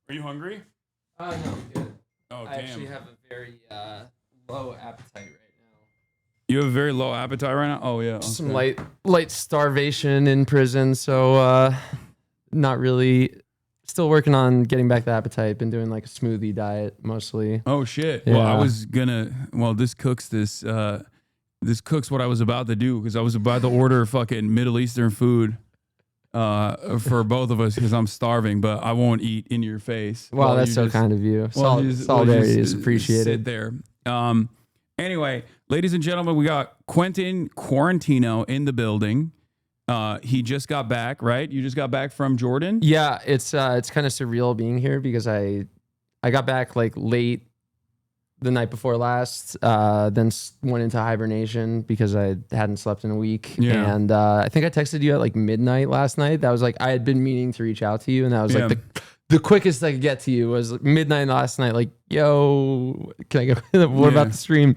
Are you hungry? No, I'm good. Oh, I damn. actually have a very low appetite right now. You have a very low appetite right now? Oh, yeah. Some okay. light starvation in prison, so not really. Still working on getting back the appetite. Been doing like a smoothie diet mostly. Oh, shit. Yeah. Well, I was gonna... Well, this cooks this cooks what I was about to do because I was about to order fucking Middle Eastern food for both of us because I'm starving, but I won't eat in your face. Wow, While that's you so just- kind of you. while you just- Solidarity just is appreciated. Sit there. Anyway, ladies and gentlemen, we got Quentin Quarantino in the building. He just got back, right? You just got back from Jordan? Yeah, it's kind of surreal being here because I got back like late the night before last, then went into hibernation because I hadn't slept in a week. Yeah. And I think I texted you at like midnight last night. That was like, I had been meaning to reach out to you, and that was Yeah. like the quickest I could get to you was midnight last night. Like, yo, can I go? What about the stream?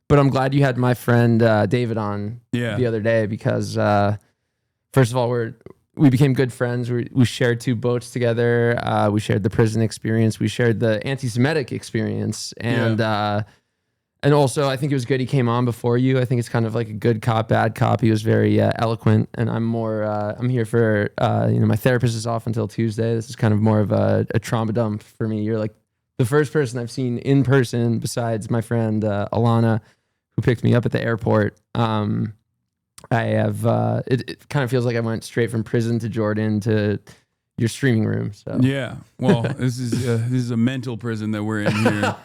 But I'm glad you had my friend David on the other day because first of all, we became good friends. We shared 2 boats together. We shared the prison experience. We shared the anti-Semitic experience, and also I think it was good he came on before you. I think it's kind of like a good cop, bad cop. He was very eloquent, and I'm more. I'm here for my therapist is off until Tuesday. This is kind of more of a trauma dump for me. You're like the first person I've seen in person besides my friend Alana, who picked me up at the airport. I have it kind of feels like I went straight from prison to Jordan to your streaming room. So Yeah. Well, this is a mental prison that we're in here.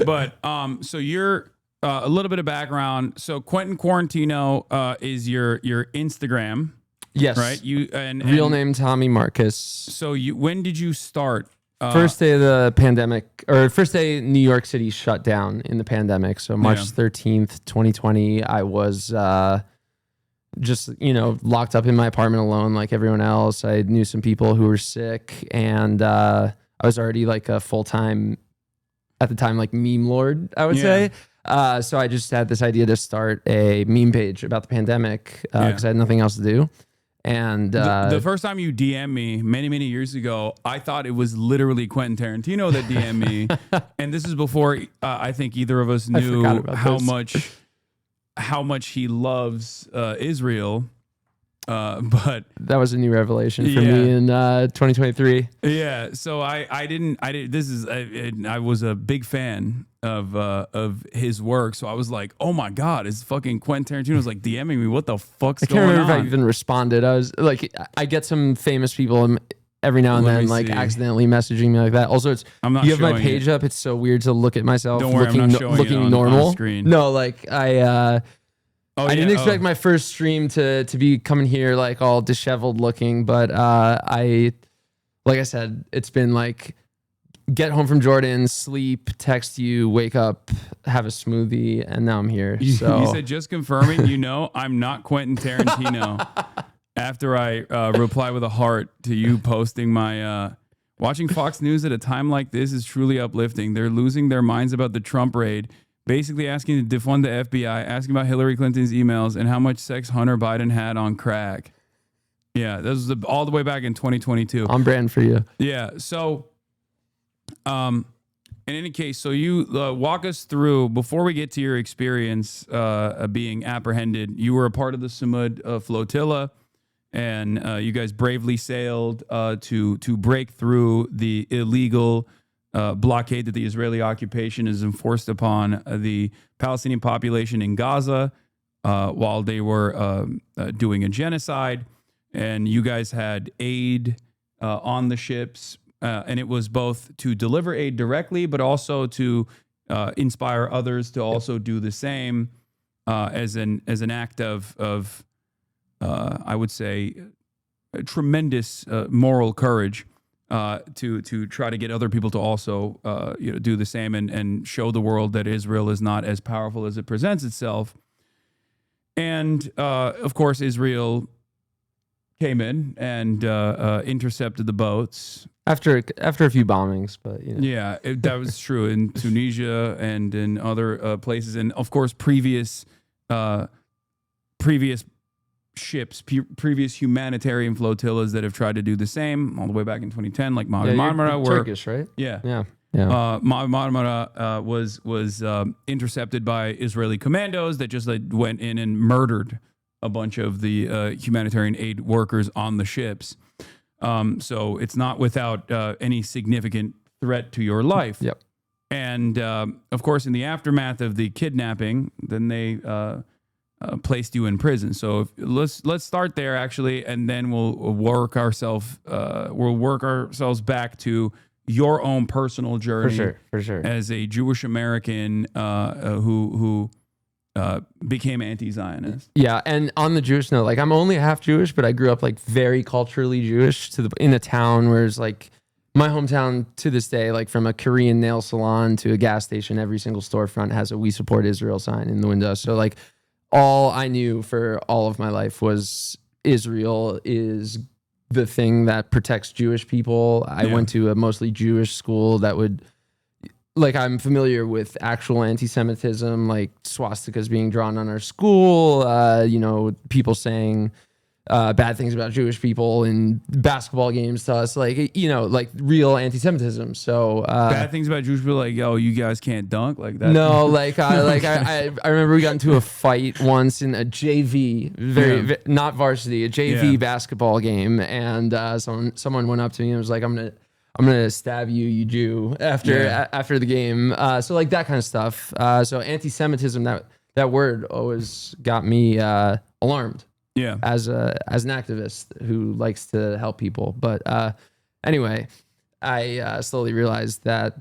But so you're a little bit of background. So Quentin Quarantino is your Instagram. Yes. Right. You and real name Tommy Marcus. So when did you start? First day of the pandemic, or first day New York City shut down in the pandemic. So March 13th, 2020, I was just, locked up in my apartment alone like everyone else. I knew some people who were sick, and I was already like a full-time, at the time, like meme lord, I would say. So I just had this idea to start a meme page about the pandemic because I had nothing else to do. And the first time you DM me many years ago, I thought it was literally Quentin Tarantino that DM me, and this is before I think either of us knew how much he loves Israel. But that was a new revelation for me in 2023. Yeah, so I didn't. This is I was a big fan of his work, so I was like, oh my god, is fucking Quentin Tarantino was like DMing me? What the fuck's going on? I can't remember if I even responded. I was like, I get some famous people every now and then like accidentally messaging me like that. Also, you have my page up. It's so weird to look at myself looking normal. On screen. No, like I didn't expect my first stream to be coming here like all disheveled looking, but like I said, it's been like get home from Jordan, sleep, text you, wake up, have a smoothie, and now I'm here. So you said just confirming, I'm not Quentin Tarantino. After I reply with a heart to you posting my watching Fox News at a time like this is truly uplifting. They're losing their minds about the Trump raid. Basically asking to defund the FBI, asking about Hillary Clinton's emails and how much sex Hunter Biden had on crack. Yeah, this was all the way back in 2022. On brand for you. Yeah, so in any case, so you walk us through, before we get to your experience being apprehended, you were a part of the Samud Flotilla, and you guys bravely sailed to break through the illegal blockade that the Israeli occupation has enforced upon the Palestinian population in Gaza while they were doing a genocide. And you guys had aid on the ships, and it was both to deliver aid directly, but also to inspire others to also do the same as an act of I would say, tremendous moral courage. To try to get other people to also do the same and show the world that Israel is not as powerful as it presents itself. And of course, Israel came in and intercepted the boats after a few bombings, but yeah, that was true in Tunisia and in other places, and of course previous ships, previous humanitarian flotillas that have tried to do the same all the way back in 2010, like Mavi Marmara. Were Turkish, right? Yeah. Yeah. Mavi Marmara was intercepted by Israeli commandos that just went in and murdered a bunch of the humanitarian aid workers on the ships. So it's not without any significant threat to your life. Yep. And of course, in the aftermath of the kidnapping, then they placed you in prison. So let's start there actually, and then we'll work ourselves back to your own personal journey. For sure. As a Jewish American who became anti-Zionist. Yeah, and on the Jewish note, like I'm only half Jewish, but I grew up like very culturally Jewish in a town where it's like my hometown to this day, like from a Korean nail salon to a gas station, every single storefront has a "We Support Israel" sign in the window. So like all I knew for all of my life was Israel is the thing that protects Jewish people. I went to a mostly Jewish school that would, like, I'm familiar with actual anti-Semitism, like swastikas being drawn on our school, people saying bad things about Jewish people in basketball games to us, like real anti-Semitism. So bad things about Jewish people, like, yo, you guys can't dunk, like that. No, I remember we got into a fight once in a JV, not varsity, a JV basketball game, and someone went up to me and was like, I'm gonna stab you, you Jew, after the game. So like that kind of stuff. So anti-Semitism, that word always got me alarmed. Yeah. As an activist who likes to help people. But anyway, I slowly realized that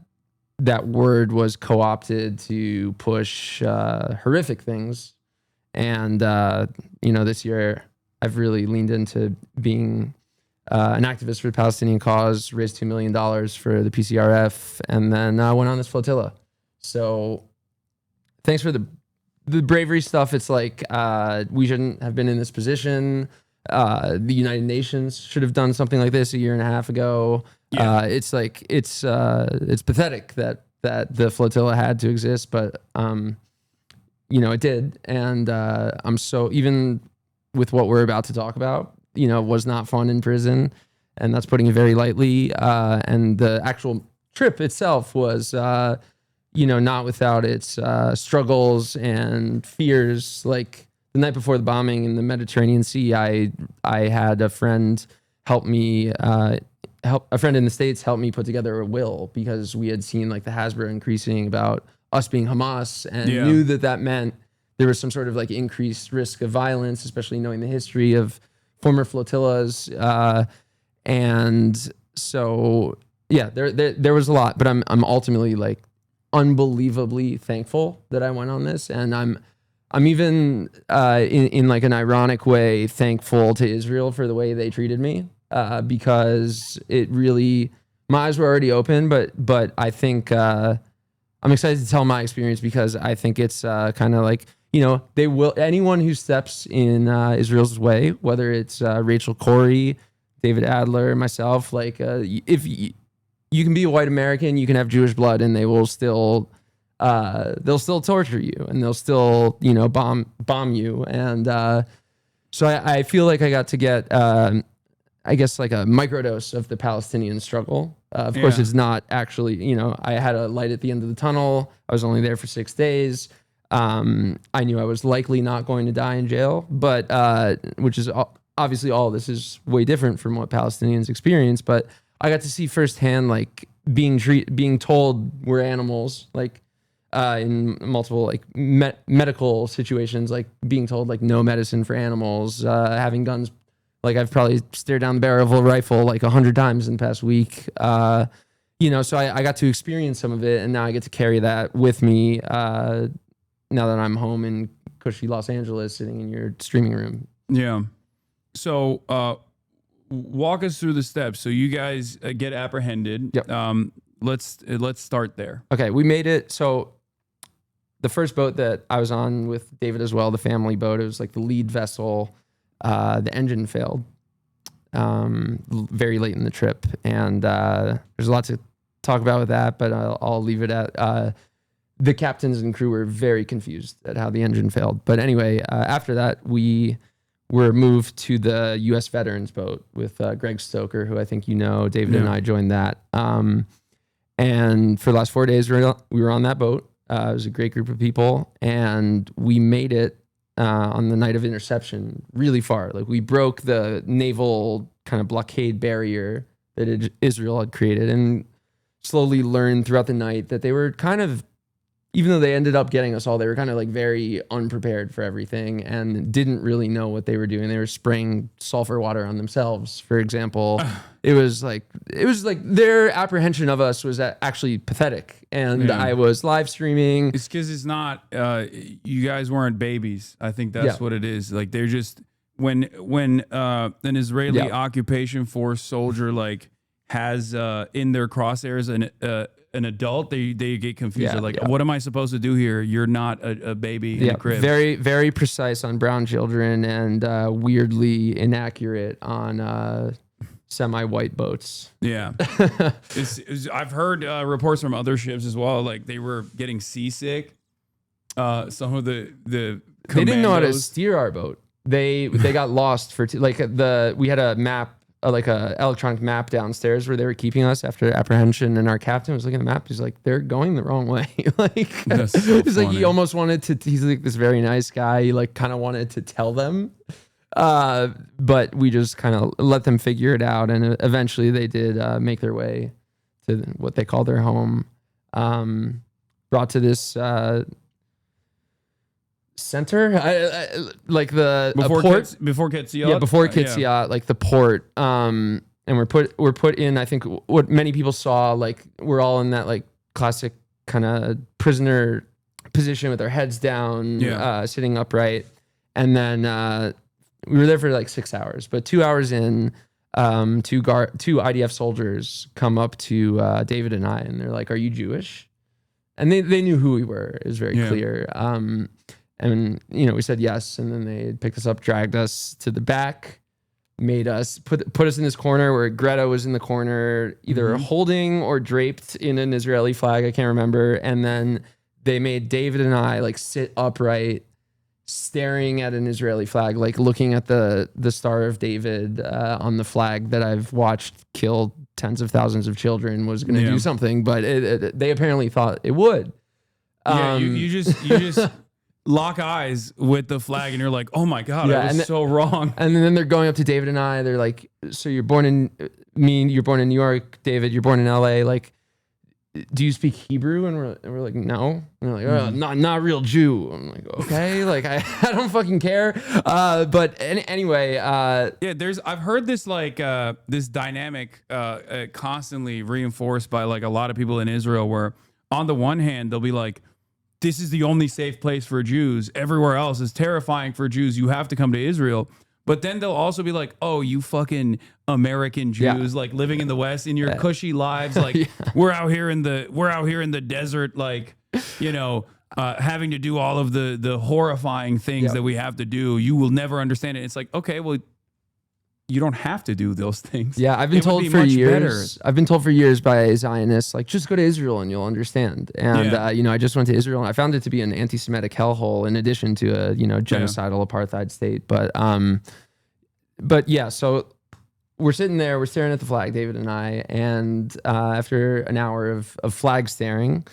word was co-opted to push horrific things. And, this year I've really leaned into being an activist for the Palestinian cause, raised $2 million for the PCRF, and then went on this flotilla. So thanks for the bravery stuff. It's like we shouldn't have been in this position. The United Nations should have done something like this a year and a half ago. Yeah. It's like it's pathetic that the flotilla had to exist, but it did. And I'm so, even with what we're about to talk about, was not fun in prison, and that's putting it very lightly. And the actual trip itself was not without its struggles and fears. Like the night before the bombing in the Mediterranean Sea, I had a friend help me, a friend in the States help me put together a will, because we had seen like the Hasbro increasing about us being Hamas, and knew that meant there was some sort of like increased risk of violence, especially knowing the history of former flotillas. And so, there was a lot, but I'm ultimately like unbelievably thankful that I went on this, and I'm even in like an ironic way thankful to Israel for the way they treated me, because it really, my eyes were already open, but I think I'm excited to tell my experience, because I think it's kind of like, they will, anyone who steps in Israel's way, whether it's Rachel Corrie, David Adler, myself, like if you can be a white American, you can have Jewish blood, and they will still, they'll still torture you, and they'll still, bomb you. And so I feel like I got to get, I guess, like a microdose of the Palestinian struggle. Of course, it's not actually, I had a light at the end of the tunnel. I was only there for 6 days. I knew I was likely not going to die in jail, but which is obviously all this is way different from what Palestinians experience. But I got to see firsthand, like being told we're animals, like in multiple like medical situations, like being told like no medicine for animals, having guns. Like I've probably stared down the barrel of a rifle like 100 times in the past week. So I got to experience some of it, and now I get to carry that with me now that I'm home in cushy Los Angeles, sitting in your streaming room. Yeah. So walk us through the steps. So you guys get apprehended. Yep. Let's start there. Okay, we made it. So the first boat that I was on with David as well, the family boat, it was like the lead vessel. The engine failed very late in the trip, and there's a lot to talk about with that, but I'll leave it at the captains and crew were very confused at how the engine failed. But anyway, after that, we were moved to the U.S. veterans boat with Greg Stoker, who I think you know. David and I joined that. And for the last 4 days, we were on that boat. It was a great group of people, and we made it on the night of interception really far. Like, we broke the naval kind of blockade barrier that Israel had created, and slowly learned throughout the night that they were kind of, even though they ended up getting us all, they were kind of like very unprepared for everything and didn't really know what they were doing. They were spraying sulfur water on themselves, for example. It was like their apprehension of us was actually pathetic. And I was live streaming. It's because it's not, you guys weren't babies. I think that's what it is. Like, they're just, when an Israeli occupation force soldier like has in their crosshairs an adult, they get confused. They're like, what am I supposed to do here? You're not a baby in a crib. Very, very precise on brown children, and weirdly inaccurate on semi-white boats. Yeah. I've heard reports from other ships as well. Like, they were getting seasick. Some of the they didn't know how to steer our boat. They got lost for we had a map, like a electronic map downstairs where they were keeping us after apprehension, and our captain was looking at the map. He's like, they're going the wrong way. Like, he's like, he almost wanted to. He's like this very nice guy. He like kind of wanted to tell them, but we just kind of let them figure it out, and eventually they did make their way to what they call their home. Brought to this center, like the before port before Kitsiot. Before Kitsiot, like the port. And we're put in, I think what many people saw, like we're all in that like classic kind of prisoner position with our heads down, sitting upright. And then we were there for like 6 hours, but 2 hours in, two IDF soldiers come up to David and I, and they're like, "Are you Jewish?" And they knew who we were. It was very clear. And, we said yes. And then they picked us up, dragged us to the back, made us put us in this corner where Greta was in the corner, either holding or draped in an Israeli flag. I can't remember. And then they made David and I like sit upright, staring at an Israeli flag, like looking at the Star of David on the flag that I've watched kill tens of thousands of children was going to do something, but they apparently thought it would. You just lock eyes with the flag, and you're like, "Oh my god, I was so wrong." And then they're going up to David and I. They're like, "So you're born in New York, David. You're born in L.A. Like, do you speak Hebrew?" And we're like, "No." And they're like, "Oh, not real Jew." I'm like, "Okay, like I don't fucking care." But anyway, I've heard this like this dynamic constantly reinforced by like a lot of people in Israel, where on the one hand they'll be like, "This is the only safe place for Jews. Everywhere else is terrifying for Jews. You have to come to Israel." But then they'll also be like, "Oh, you fucking American Jews, like living in the West in your cushy lives, like we're out here in the desert, like, having to do all of the horrifying things that we have to do. You will never understand it." It's like, okay, well, you don't have to do those things. Yeah, I've been told for years. I've been told for years by Zionists, like, just go to Israel and you'll understand. And I just went to Israel and I found it to be an anti-Semitic hellhole in addition to a genocidal apartheid state. But yeah, so we're sitting there, we're staring at the flag, David and I, and after an hour of flag staring,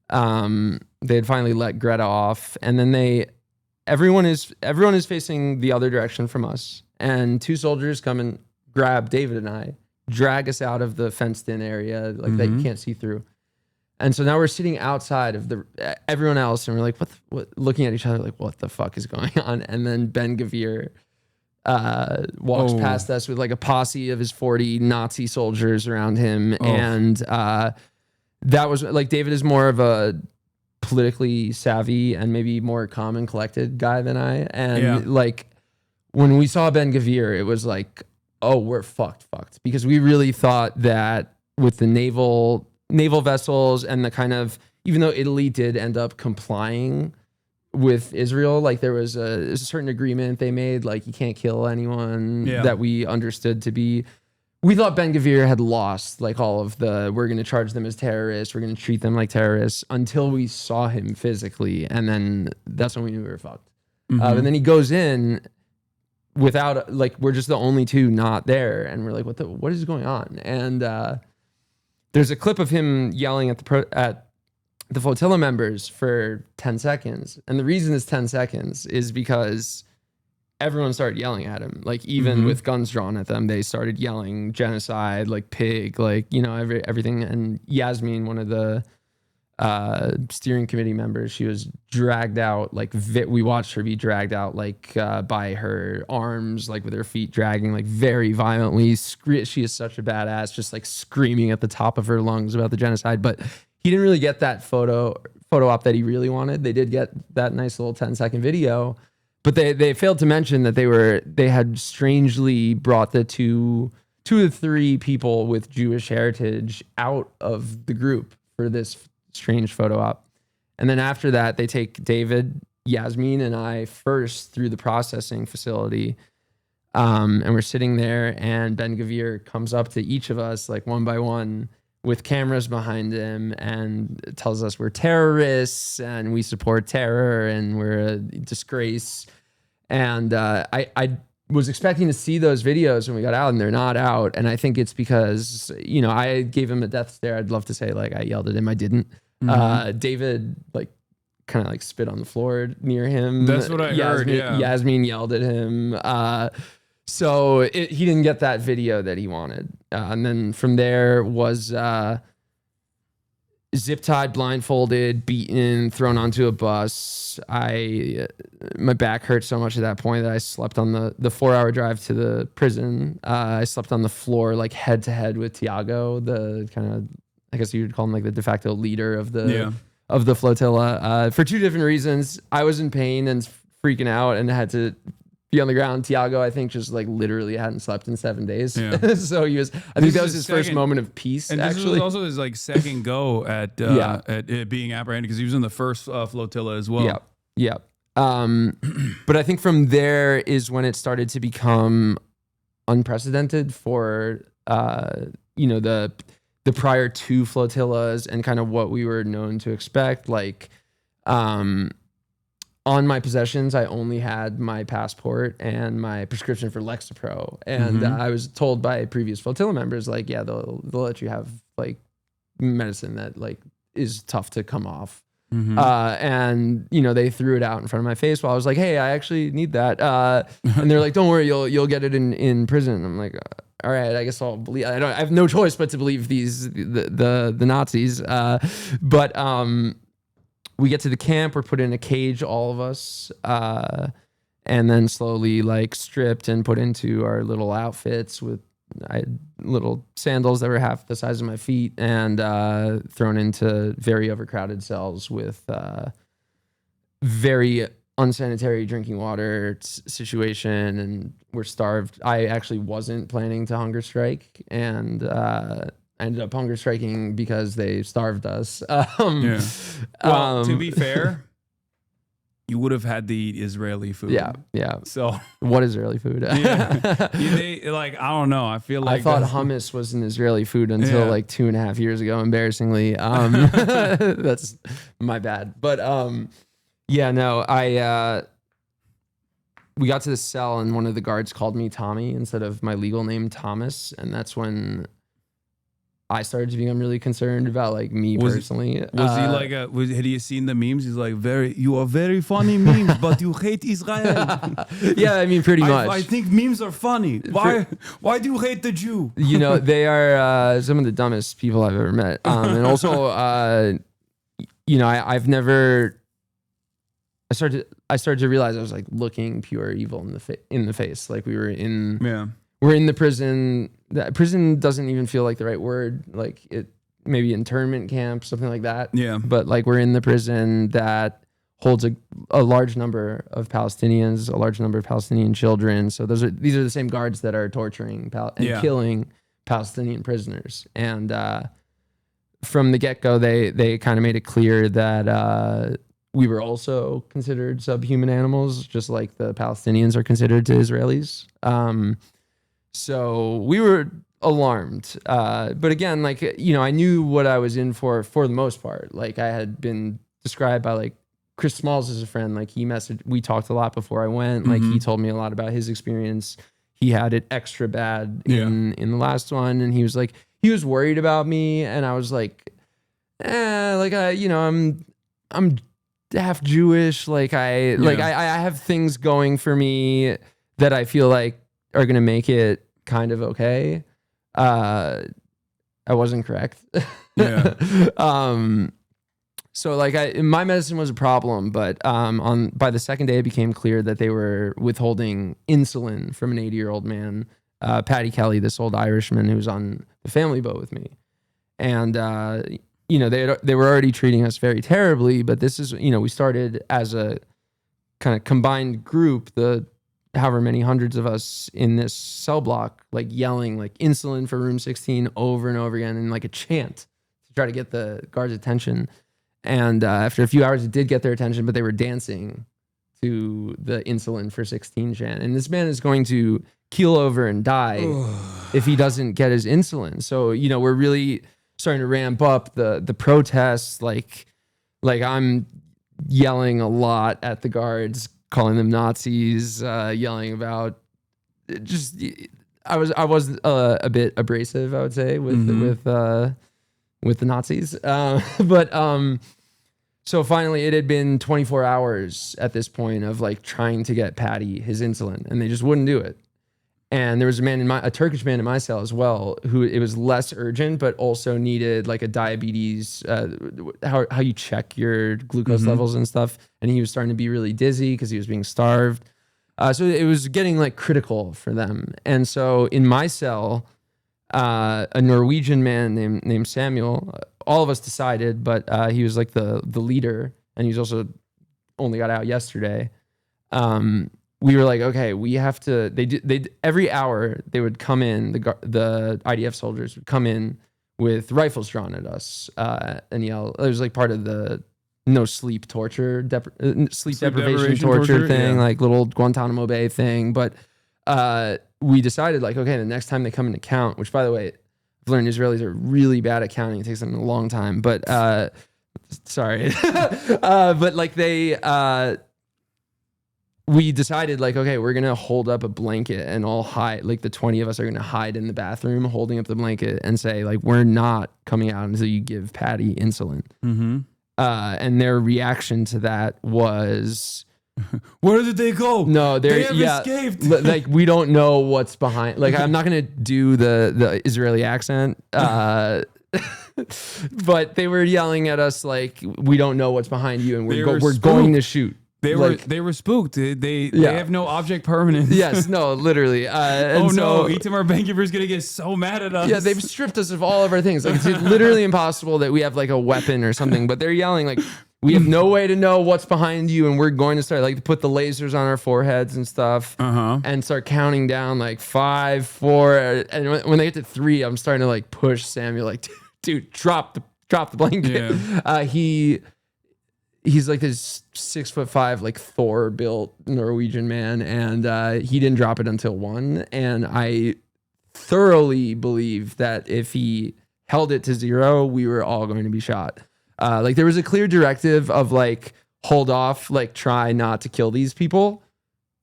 they had finally let Greta off, and then everyone is facing the other direction from us. And two soldiers come and grab David and I, drag us out of the fenced-in area, like that you can't see through. And so now we're sitting outside of everyone else, and we're like, what? Looking at each other, like, what the fuck is going on? And then Ben Gavir walks past us with like a posse of his 40 Nazi soldiers around him, and that was like, David is more of a politically savvy and maybe more calm and collected guy than I, and like, when we saw Ben Gavir, it was like, oh, we're fucked, because we really thought that with the naval vessels and the kind of, even though Italy did end up complying with Israel, like there was a certain agreement they made, like you can't kill anyone, that we understood to be, we thought Ben Gavir had lost like all of we're going to charge them as terrorists, we're going to treat them like terrorists, until we saw him physically, and then that's when we knew we were fucked. And then he goes in. without like, we're just the only two not there. And we're like, what is going on? And there's a clip of him yelling at the Flotilla members for 10 seconds. And the reason it's 10 seconds is because everyone started yelling at him. Like, even with guns drawn at them, they started yelling genocide, like pig, like, you know, everything. And Yasmin, one of the steering committee members, she was dragged out, like we watched her be dragged out, like by her arms, like with her feet dragging, like very violently. She is such a badass, just like screaming at the top of her lungs about the genocide. But he didn't really get that photo op that he really wanted. They did get that nice little 10-second video, but they failed to mention that they had strangely brought the two to three people with Jewish heritage out of the group for this strange photo op. And then after that, they take David, Yasmin, and I first through the processing facility. And we're sitting there, and Ben Gavir comes up to each of us, like one by one, with cameras behind him, and tells us we're terrorists and we support terror and we're a disgrace. And I was expecting to see those videos when we got out, and they're not out. And I think it's because, you know, I gave him a death stare. I'd love to say like I yelled at him. I didn't. David like kind of like spit on the floor near him. That's what I heard. Yeah. Yasmin yelled at him. So he didn't get that video that he wanted. And then from there was zip tied, blindfolded, beaten, thrown onto a bus. My back hurt so much at that point that I slept on the 4-hour drive to the prison. I slept on the floor, like head to head with Tiago, the kind of, I guess you would call him like the de facto leader of the flotilla, for two different reasons. I was in pain and freaking out and had to be on the ground. Tiago, I think, just like literally hadn't slept in 7 days. Yeah. So he was, I think that was his first moment of peace. And this was also his like second go at being apprehended, because he was in the first flotilla as well. Yeah. But I think from there is when it started to become unprecedented for, you know, the prior two flotillas and kind of what we were known to expect. Like, on my possessions, I only had my passport and my prescription for Lexapro. And I was told by previous flotilla members, like, yeah, they'll let you have like medicine that like is tough to come off. And you know, they threw it out in front of my face while I was like, hey, I actually need that. And they're like, don't worry, you'll get it in prison. I'm like, all right, I guess I'll believe. I have no choice but to believe the Nazis. But we get to the camp, we're put in a cage, all of us, and then slowly like stripped and put into our little outfits with little sandals that were half the size of my feet, and thrown into very overcrowded cells with very unsanitary drinking water situation, and we're starved. I actually wasn't planning to hunger strike, and I ended up hunger striking because they starved us. Well, to be fair, you would have had to eat Israeli food. Yeah. So what Israeli food? They, like, I don't know. I feel like I thought hummus was an Israeli food until like 2.5 years ago. Embarrassingly, that's my bad. But we got to the cell and one of the guards called me Tommy instead of my legal name Thomas, and that's when I started to become really concerned about like me personally. Was he like had he seen the memes? He's like, you are very funny memes, but you hate Israel. Yeah, I mean, pretty much. I think memes are funny. Why do you hate the Jew? You know, they are some of the dumbest people I've ever met. And also, you know, I started to realize I was like looking pure evil in the face. Like we're in the prison. That prison doesn't even feel like the right word. Like it, maybe internment camp, something like that. Yeah. But like we're in the prison that holds a large number of Palestinians, a large number of Palestinian children. So these are the same guards that are torturing and killing Palestinian prisoners. And from the get-go, they kind of made it clear that we were also considered subhuman animals, just like the Palestinians are considered to Israelis. So we were alarmed. But again, like, you know, I knew what I was in for the most part. Like I had been described by like Chris Smalls is a friend. Like we talked a lot before I went. Like he told me a lot about his experience. He had it extra bad in the last one. And he was like, he was worried about me. And I was like, I'm half Jewish. Like I have things going for me that I feel like are going to make it kind of okay. I wasn't correct. Yeah. So like my medicine was a problem, but by the second day it became clear that they were withholding insulin from an 80-year-old man, Paddy Kelly, this old Irishman who was on the family boat with me. And they were already treating us very terribly, but this is, we started as a kind of combined group, the however many hundreds of us in this cell block, like yelling like insulin for room 16 over and over again in like a chant to try to get the guards' attention. And after a few hours, it did get their attention, but they were dancing to the insulin for 16 chant. And this man is going to keel over and die if he doesn't get his insulin. So, we're really starting to ramp up the protests. Like I'm yelling a lot at the guards, calling them Nazis, yelling about just, I was a bit abrasive, I would say, with the Nazis. So finally it had been 24 hours at this point of like trying to get Paddy his insulin, and they just wouldn't do it. And there was a Turkish man in my cell as well, who it was less urgent, but also needed like a diabetes, how you check your glucose levels and stuff. And he was starting to be really dizzy because he was being starved. So it was getting like critical for them. And so in my cell, a Norwegian man named Samuel, all of us decided, but he was like the leader, and he's also only got out yesterday. We were like, okay, we have to. They every hour they would come in. The IDF soldiers would come in with rifles drawn at us and yell. It was like part of the no sleep torture, sleep deprivation torture thing, like little Guantanamo Bay thing. But we decided like, okay, the next time they come into count, which by the way, I've learned Israelis are really bad at counting. It takes them a long time, but sorry. But like we decided like, okay, we're going to hold up a blanket and all hide, like the 20 of us are going to hide in the bathroom holding up the blanket and say like, we're not coming out until you give Paddy insulin. And their reaction to that was, where did they go? No, they have escaped. Like we don't know what's behind. Like I'm not gonna do the Israeli accent, but they were yelling at us like we don't know what's behind you, and we're going to shoot. They were spooked. They have no object permanence. Yes, no, literally. Oh no, Itamar Ben-Gvir is gonna get so mad at us. Yeah, they've stripped us of all of our things. Like it's literally impossible that we have like a weapon or something. But they're yelling like, we have no way to know what's behind you, and we're going to start like put the lasers on our foreheads and stuff, and start counting down like 5, 4, and when they get to 3, I'm starting to like push Samuel like, dude, drop the blanket. Yeah. He's like this 6'5", like Thor built Norwegian man, and he didn't drop it until 1. And I thoroughly believe that if he held it to 0, we were all going to be shot. Like there was a clear directive of like, hold off, like try not to kill these people.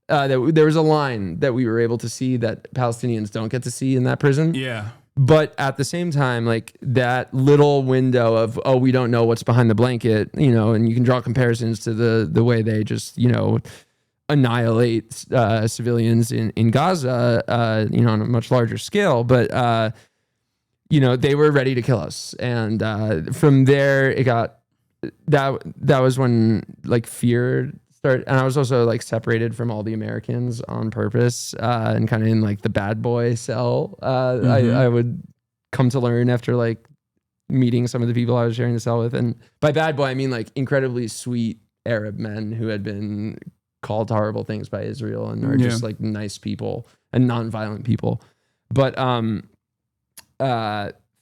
There was a line that we were able to see that Palestinians don't get to see in that prison. Yeah. But at the same time, like that little window of, oh, we don't know what's behind the blanket, and you can draw comparisons to the way they just, annihilate civilians in Gaza, on a much larger scale. But, they were ready to kill us. And from there, it got, that was when like fear started. And I was also like separated from all the Americans on purpose and kind of in like the bad boy cell. I would come to learn after like meeting some of the people I was sharing the cell with. And by bad boy, I mean like incredibly sweet Arab men who had been called horrible things by Israel and are just like nice people and nonviolent people. But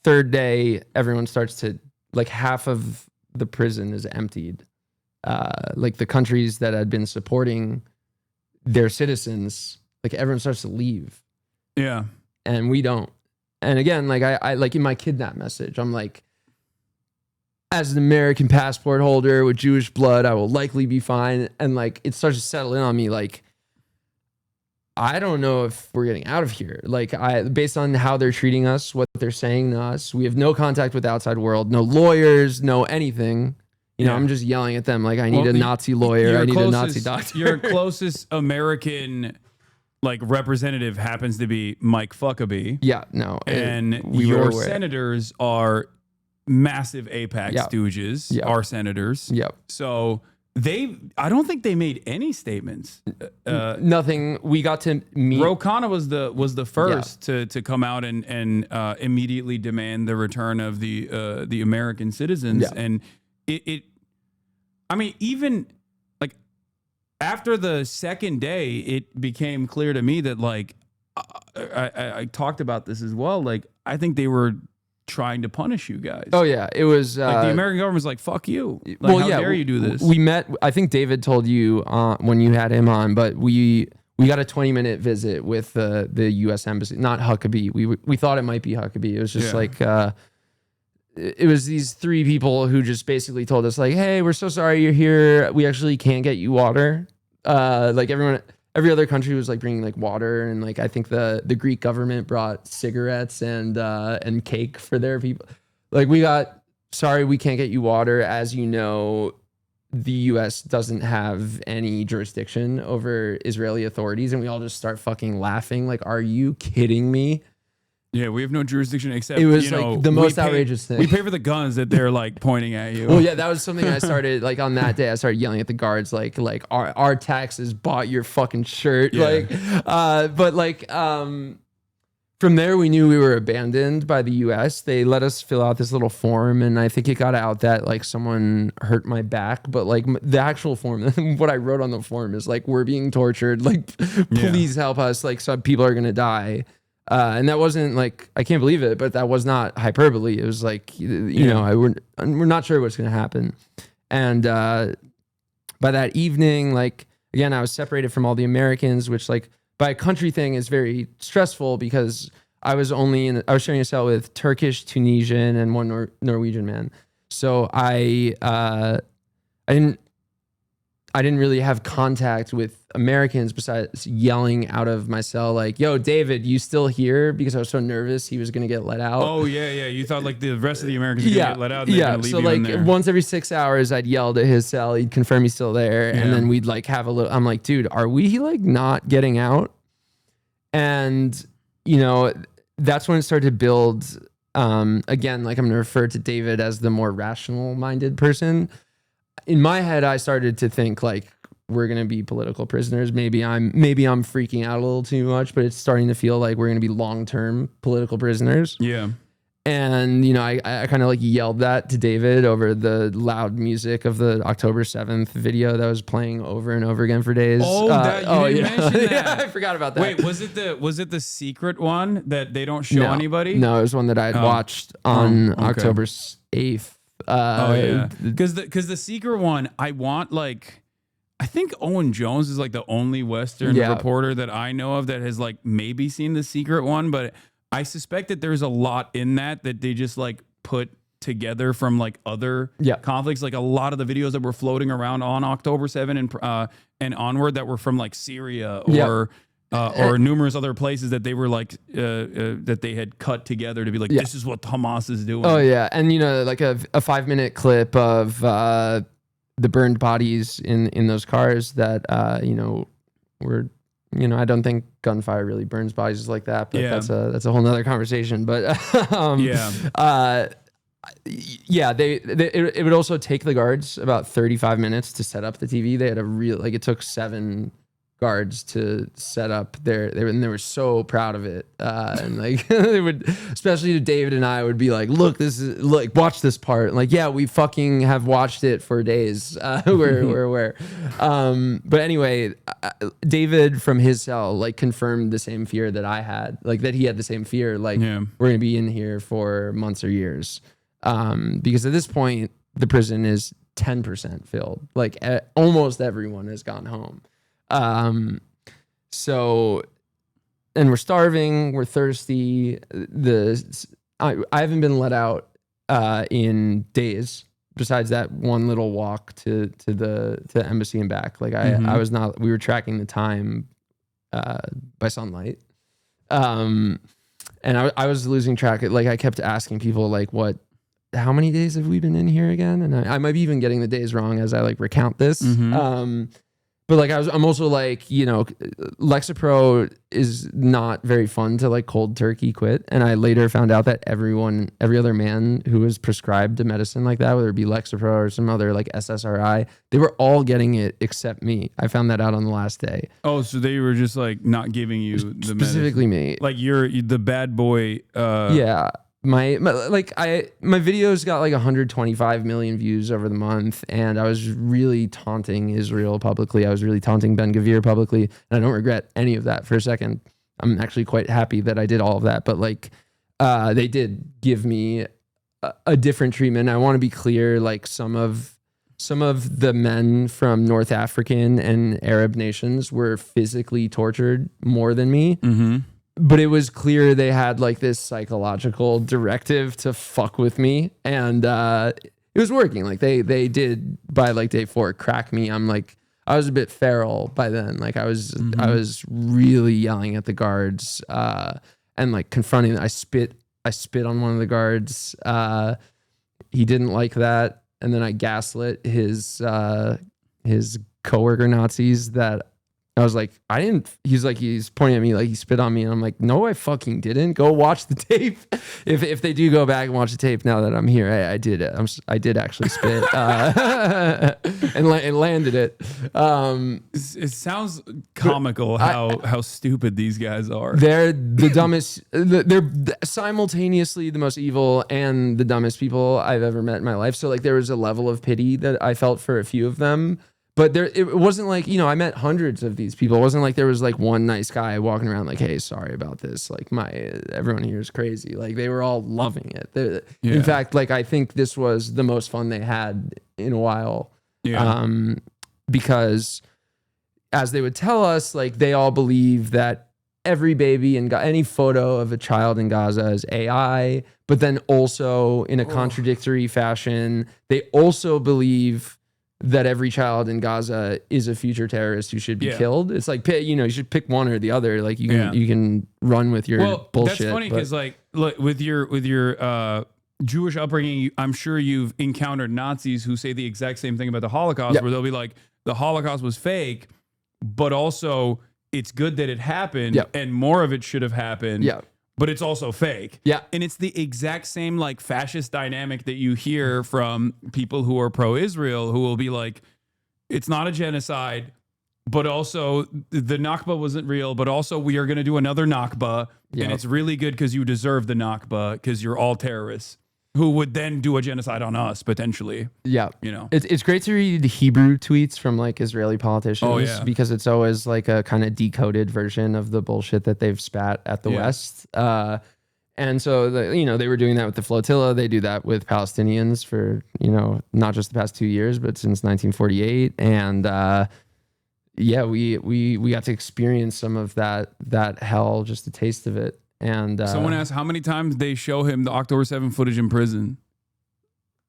third day, everyone starts to like half of the prison is emptied. Like the countries that had been supporting their citizens, like everyone starts to leave. Yeah. And we don't. And again, like I like in my kidnap message, I'm like, as an American passport holder with Jewish blood, I will likely be fine. And like, it starts to settle in on me. Like, I don't know if we're getting out of here. Like, based on how they're treating us, what they're saying to us, we have no contact with the outside world, no lawyers, no anything. You know, I'm just yelling at them like, I need a Nazi lawyer. I need a Nazi doctor. Your closest American like representative happens to be Mike Fuckabee. Yeah, no. And your senators are massive AIPAC stooges, our senators. Yep. So I don't think they made any statements. Nothing. We got to meet. Ro Khanna was the first to come out and immediately demand the return of the American citizens. Yeah. And I mean, even like after the second day, it became clear to me that like I talked about this as well. Like I think they were trying to punish you guys. Oh yeah, it was like the American government's like, fuck you. Like, how dare you do this? We met. I think David told you when you had him on, but we got a 20-minute visit with the U.S. Embassy, not Huckabee. We thought it might be Huckabee. It was just like it was these three people who just basically told us like, hey, we're so sorry you're here. We actually can't get you water. Like every other country was like bringing like water, and like I think the Greek government brought cigarettes and cake for their people. Like sorry, we can't get you water. As you know, the U.S. doesn't have any jurisdiction over Israeli authorities, and we all just start fucking laughing. Like, are you kidding me? Yeah, we have no jurisdiction except, it was like the most outrageous thing. We pay for the guns that they're like pointing at you. Well, yeah, that was something I started like on that day. I started yelling at the guards like our taxes bought your fucking shirt. Yeah. From there we knew we were abandoned by the US. They let us fill out this little form, and I think it got out that like someone hurt my back, but like the actual form, what I wrote on the form is like, we're being tortured, like please help us, like some people are gonna die. And that wasn't like, I can't believe it, but that was not hyperbole. It was like, you know, we're not sure what's going to happen. And by that evening, like, again, I was separated from all the Americans, which like by a country thing is very stressful because I was sharing a cell with Turkish, Tunisian, and one Norwegian man. So I didn't really have contact with Americans besides yelling out of my cell like, yo, David, you still here? Because I was so nervous he was going to get let out. Oh, yeah. You thought like the rest of the Americans were going to get let out and they're going to leave so you like in there. Once every 6 hours, I'd yelled at his cell. He'd confirm he's still there. And then we'd like have a little, I'm like, dude, are we like not getting out? And, you know, that's when it started to build. Again, like I'm going to refer to David as the more rational minded person. In my head, I started to think like, we're going to be political prisoners. Maybe I'm freaking out a little too much, but it's starting to feel like we're going to be long-term political prisoners. Yeah. And, you know, I kind of like yelled that to David over the loud music of the October 7th video that was playing over and over again for days. Oh, you didn't mention that. Yeah, I forgot about that. Wait, was it the secret one that they don't show anybody? No, it was one that I had watched on October 8th. Because the secret one, I think Owen Jones is like the only Western reporter that I know of that has like maybe seen the secret one, but I suspect that there's a lot in that they just like put together from like other conflicts. Like a lot of the videos that were floating around on October 7 and onward that were from like Syria or numerous other places that they were like that they had cut together to be like, this is what Hamas is doing. Oh yeah, and you know, like a 5-minute clip of the burned bodies in those cars that you know were, you know, I don't think gunfire really burns bodies like that, but that's a whole nother conversation. But it would also take the guards about 35 minutes to set up the TV. They had it took 7 guards to set up they were so proud of it, and like they would, especially to David and I, would be like, look, watch this part, and like, yeah, we fucking have watched it for days. But anyway, David from his cell like confirmed the same fear that I had, like that he had the same fear, like we're gonna be in here for months or years, because at this point the prison is 10% filled, like almost everyone has gone home. So, and we're starving, we're thirsty. I haven't been let out in days. besides that one little walk to the embassy and back. Like I was not. We were tracking the time by sunlight, and I was losing track. Like I kept asking people like, how many days have we been in here again? And I might be even getting the days wrong as I like recount this. But like I'm also like, Lexapro is not very fun to like cold turkey quit. And I later found out that every other man who was prescribed a medicine like that, whether it be Lexapro or some other like SSRI, they were all getting it except me. I found that out on the last day. Oh, so they were just like not giving you the specifically medicine. me. Like you're the bad boy. Yeah. My videos got like 125 million views over the month, and I was really taunting Israel publicly. I was really taunting Ben-Gvir publicly, and I don't regret any of that for a second. I'm actually quite happy that I did all of that, but like they did give me a different treatment. I want to be clear, like some of the men from North African and Arab nations were physically tortured more than me. But it was clear they had like this psychological directive to fuck with me, and it was working. Like they did by like day 4 crack me. I was a bit feral by then. Like I was really yelling at the guards and like confronting. I spit on one of the guards. He didn't like that, and then I gaslit his coworker Nazis that. I was like, I didn't. He's pointing at me like he spit on me, and I'm like, no, I fucking didn't. Go watch the tape. If they do go back and watch the tape now that I'm here, I did it. I did actually spit and landed it. It sounds comical how stupid these guys are. They're the dumbest. They're simultaneously the most evil and the dumbest people I've ever met in my life. So like there was a level of pity that I felt for a few of them. But it wasn't like, I met hundreds of these people. It wasn't like there was like one nice guy walking around like, hey, sorry about this. Like everyone here is crazy. Like they were all loving it. In fact, like I think this was the most fun they had in a while. Yeah. Because as they would tell us, like they all believe that every baby and any photo of a child in Gaza is AI, but then also in a contradictory fashion, they also believe that every child in Gaza is a future terrorist who should be killed. It's like, you should pick one or the other. Like you can run with your bullshit. That's funny because like look, with your Jewish upbringing, I'm sure you've encountered Nazis who say the exact same thing about the Holocaust, where they'll be like, the Holocaust was fake, but also it's good that it happened and more of it should have happened. Yeah. But it's also fake. Yeah. And it's the exact same like fascist dynamic that you hear from people who are pro-Israel, who will be like, it's not a genocide, but also the Nakba wasn't real, but also we are going to do another Nakba. And it's really good because you deserve the Nakba because you're all terrorists who would then do a genocide on us potentially. Yeah. It's great to read Hebrew tweets from like Israeli politicians because it's always like a kind of decoded version of the bullshit that they've spat at the West. And so, they were doing that with the Flotilla. They do that with Palestinians for, not just the past 2 years, but since 1948. And we got to experience some of that hell, just a taste of it. And someone asked how many times they show him the October 7th footage in prison.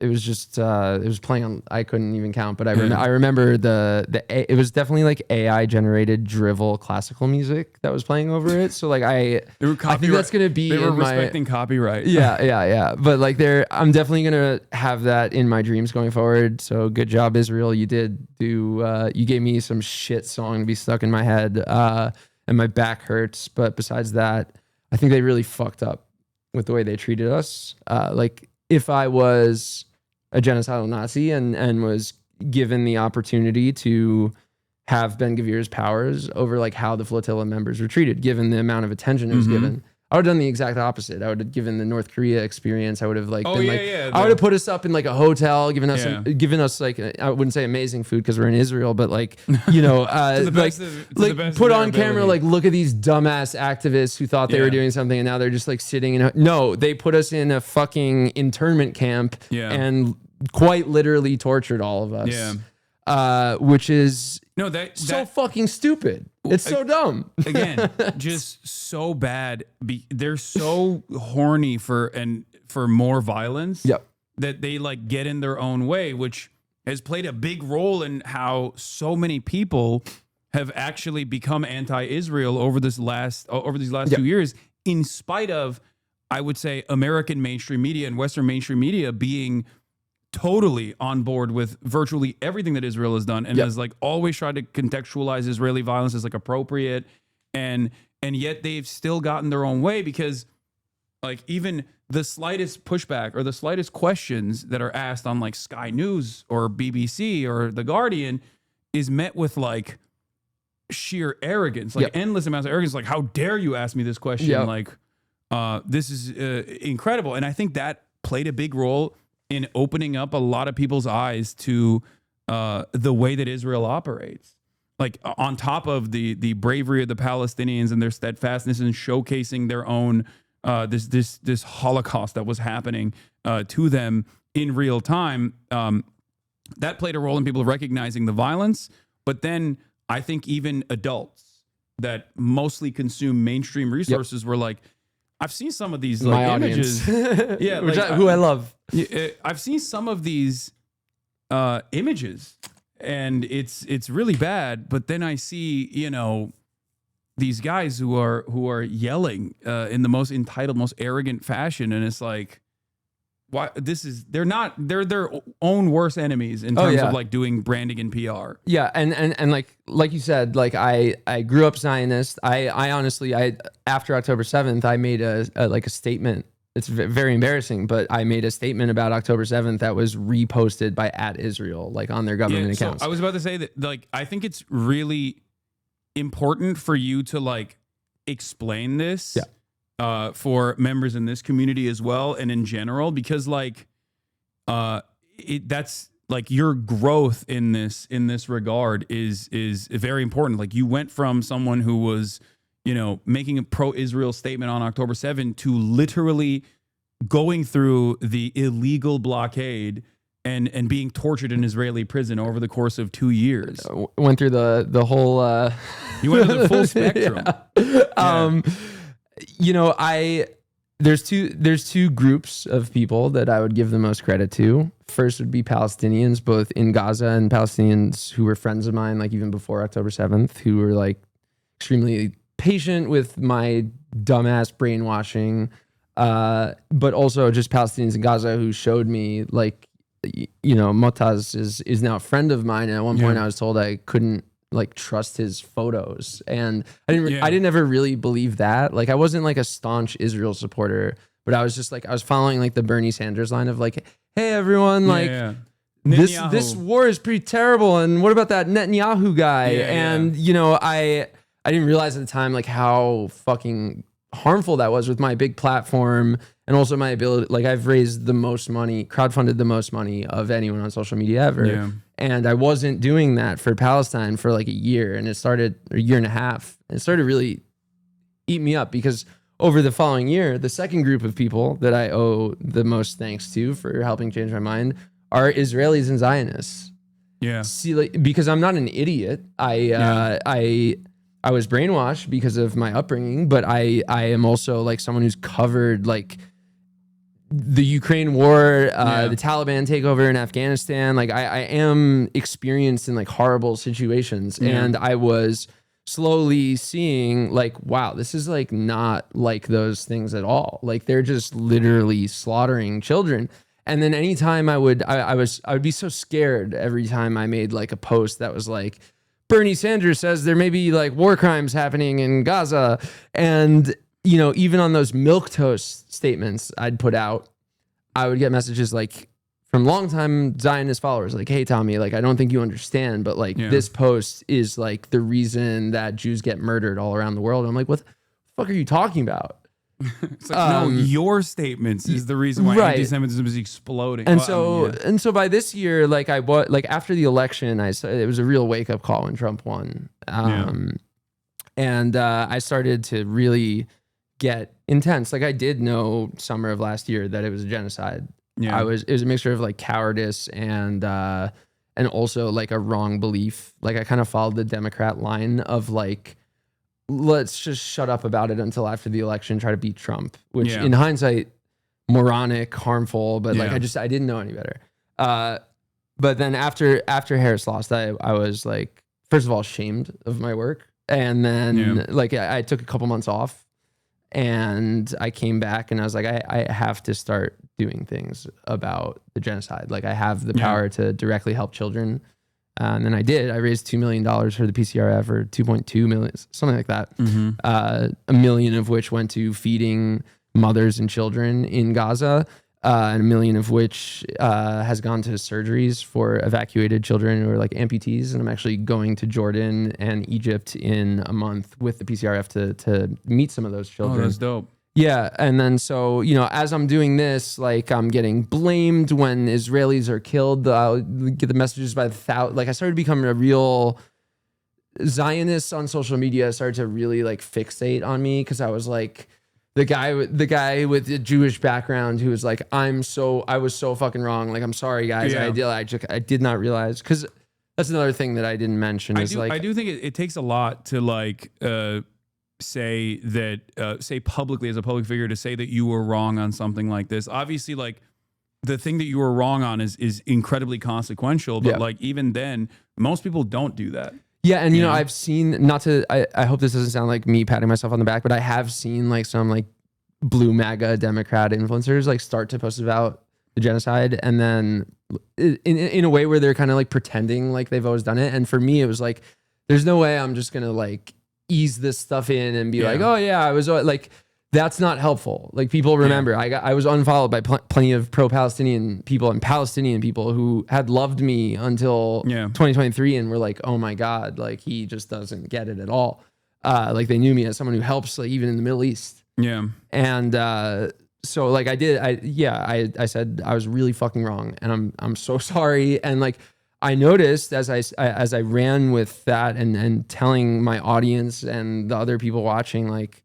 It was just it was playing on. I couldn't even count, but I remember it was definitely like AI generated drivel classical music that was playing over it. So like I think that's gonna be they were respecting copyright. Yeah. But like I'm definitely gonna have that in my dreams going forward. So good job, Israel. You did do. You gave me some shit song to be stuck in my head, and my back hurts. But besides that, I think they really fucked up with the way they treated us. Like if I was a genocidal Nazi and was given the opportunity to have Ben-Gvir's powers over like how the Flotilla members were treated, given the amount of attention it was given, I would have done the exact opposite. I would have given the North Korea experience. I would have like I would have put us up in like a hotel, given us like I wouldn't say amazing food because we're in Israel, but like put on camera like look at these dumbass activists who thought they were doing something and now they're just like sitting in. No, they put us in a fucking internment camp and quite literally tortured all of us. Yeah, which is so fucking stupid. It's so dumb. Again, just so bad. They're so horny for more violence. Yep. that they like get in their own way, which has played a big role in how so many people have actually become anti-Israel over these last 2 years, in spite of, I would say, American mainstream media and Western mainstream media being totally on board with virtually everything that Israel has done, and has like always tried to contextualize Israeli violence as like appropriate, and yet they've still gotten their own way, because like even the slightest pushback or the slightest questions that are asked on like Sky News or BBC or The Guardian is met with like sheer arrogance, like endless amounts of arrogance. Like, how dare you ask me this question? Like, this is incredible. And I think that played a big role in opening up a lot of people's eyes to the way that Israel operates. Like, on top of the bravery of the Palestinians and their steadfastness in showcasing their own this Holocaust that was happening to them in real time, that played a role in people recognizing the violence. But then I think even adults that mostly consume mainstream resources were like, I've seen some of these like images, who I love. I've seen some of these images, and it's really bad. But then I see, you know, these guys who are yelling in the most entitled, most arrogant fashion, and it's like, why? They're their own worst enemies in terms of like doing branding and PR. Yeah, and like you said, like I grew up Zionist. I honestly, after October 7th, I made a statement. It's very embarrassing, but I made a statement about October 7th that was reposted by @Israel, like on their government accounts. So I was about to say that, like, I think it's really important for you to like explain this for members in this community as well, and in general, because like that's like your growth in this regard is very important. Like, you went from someone who was, you know, making a pro-Israel statement on October 7th to literally going through the illegal blockade and being tortured in Israeli prison over the course of 2 years. Went through the whole you went through the full spectrum. You know, there's two groups of people that I would give the most credit to. First would be Palestinians, both in Gaza, and Palestinians who were friends of mine, like even before October 7th, who were like extremely patient with my dumbass brainwashing. But also just Palestinians in Gaza who showed me, like, you know, Motaz is now a friend of mine, and at one point I was told I couldn't like trust his photos, and I didn't ever really believe that. Like, I wasn't like a staunch Israel supporter, but I was just like, I was following like the Bernie Sanders line of like, hey everyone, like this war is pretty terrible, and what about that Netanyahu guy? And you know, I didn't realize at the time like how fucking harmful that was with my big platform, and also my ability. Like, I've raised the most money, crowdfunded the most money of anyone on social media ever. And I wasn't doing that for Palestine for like a year, and it started a year and a half. It started really eat me up, because over the following year, the second group of people that I owe the most thanks to for helping change my mind are Israelis and Zionists. Yeah. See, like, because I'm not an idiot. I was brainwashed because of my upbringing, but I am also like someone who's covered like the Ukraine war, the Taliban takeover in Afghanistan. Like, I am experienced in like horrible situations, and I was slowly seeing like, wow, this is like not like those things at all. Like, they're just literally slaughtering children. And then anytime I would be so scared every time I made like a post that was like, Bernie Sanders says there may be like war crimes happening in Gaza. And, you know, even on those milquetoast statements I'd put out, I would get messages like from longtime Zionist followers, like, hey, Tommy, like, I don't think you understand, but like this post is like the reason that Jews get murdered all around the world. And I'm like, what the fuck are you talking about? It's like, no, your statements is the reason why anti-Semitism is exploding. And so by this year, like after the election, it was a real wake up call when Trump won. And I started to really get intense. Like, I did know summer of last year that it was a genocide. Yeah. It was a mixture of like cowardice and also like a wrong belief. Like, I kind of followed the Democrat line of like, let's just shut up about it until after the election, try to beat Trump, which in hindsight, moronic, harmful, but like I didn't know any better. But then after Harris lost, I was like, first of all, ashamed of my work, and then like I took a couple months off, and I came back and I was like, I have to start doing things about the genocide. Like I have the power to directly help children. And then I did. I raised $2 million for the PCRF, or 2.2 million, something like that. $1 million of which went to feeding mothers and children in Gaza, and $1 million of which has gone to surgeries for evacuated children who are like amputees. And I'm actually going to Jordan and Egypt in a month with the PCRF to meet some of those children. Oh, that's dope. Yeah. And then so, you know, as I'm doing this, like I'm getting blamed when Israelis are killed. I'll get the messages by the thousand. Like I started becoming a real Zionist on social media. I started to really like fixate on me because I was like the guy with the Jewish background who was like, I was so fucking wrong. Like, I'm sorry, guys. I did not realize, because that's another thing that I didn't mention. I do think it takes a lot to like, say publicly as a public figure to say that you were wrong on something like this. Obviously, like the thing that you were wrong on is incredibly consequential, but like even then, most people don't do that. Yeah, and you know, I've seen, I hope this doesn't sound like me patting myself on the back, but I have seen like some like blue MAGA Democrat influencers like start to post about the genocide, and then in a way where they're kind of like pretending like they've always done it. And for me, it was like, there's no way I'm just gonna like ease this stuff in and be like, oh yeah, I was like, that's not helpful. Like people remember, I was unfollowed by plenty of pro-Palestinian people and Palestinian people who had loved me until 2023 and were like, oh my God, like he just doesn't get it at all. Like they knew me as someone who helps, like even in the Middle East. Yeah. And so like I said I was really fucking wrong, and I'm so sorry. And like I noticed as I ran with that and telling my audience and the other people watching like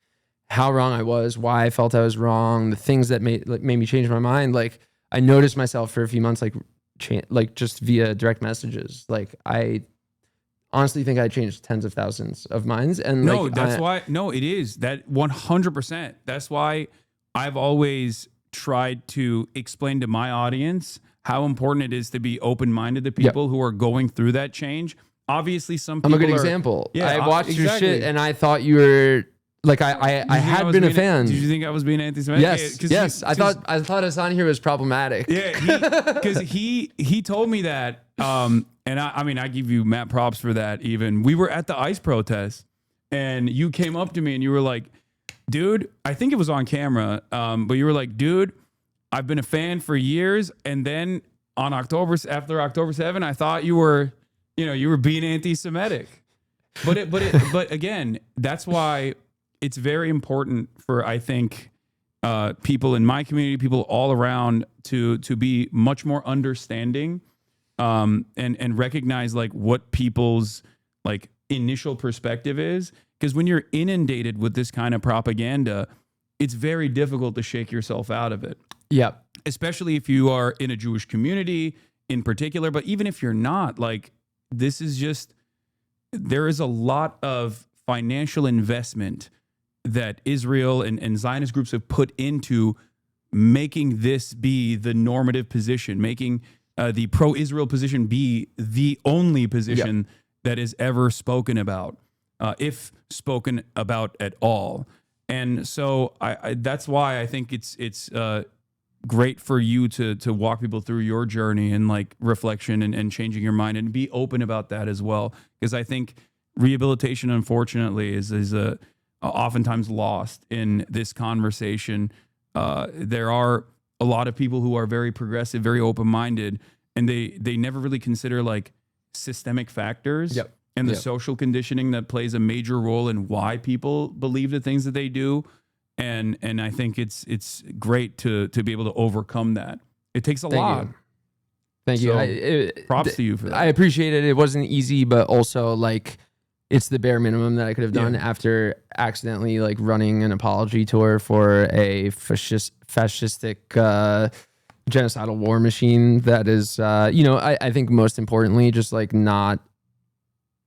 how wrong I was, why I felt I was wrong, the things that made me change my mind. Like I noticed myself for a few months, like just via direct messages. Like I honestly think I changed tens of thousands of minds. And it is that 100%. That's why I've always tried to explain to my audience how important it is to be open-minded to people who are going through that change. Obviously, some people I'm a good example. Yeah, I watched your shit and I thought you were like, I had been a fan. Did you think I was being anti-Semitic? Yes. I thought Hasan here was problematic. Yeah, because he told me that, and I mean, I give you mad props for that. Even we were at the ICE protest, and you came up to me and you were like, dude, I think it was on camera, but you were like, dude, I've been a fan for years, and then after October 7, I thought you were being anti-Semitic. But again, that's why it's very important for, I think, people in my community, people all around, to be much more understanding, and recognize like what people's like initial perspective is. Because when you're inundated with this kind of propaganda, it's very difficult to shake yourself out of it. Yeah. Especially if you are in a Jewish community in particular, but even if you're not, like, this is just, there is a lot of financial investment that Israel and Zionist groups have put into making this be the normative position, making the pro-Israel position be the only position that is ever spoken about, if spoken about at all. And so I that's why I think it's great for you to walk people through your journey and like reflection and changing your mind, and be open about that as well. Because I think rehabilitation, unfortunately, is oftentimes lost in this conversation. There are a lot of people who are very progressive, very open-minded, and they never really consider like systemic factors and the social conditioning that plays a major role in why people believe the things that they do. And I think it's great to be able to overcome that. It takes a lot. Thank you. Props to you for that. I appreciate it. It wasn't easy, but also like it's the bare minimum that I could have done after accidentally like running an apology tour for a fascistic genocidal war machine that is, I think most importantly, just like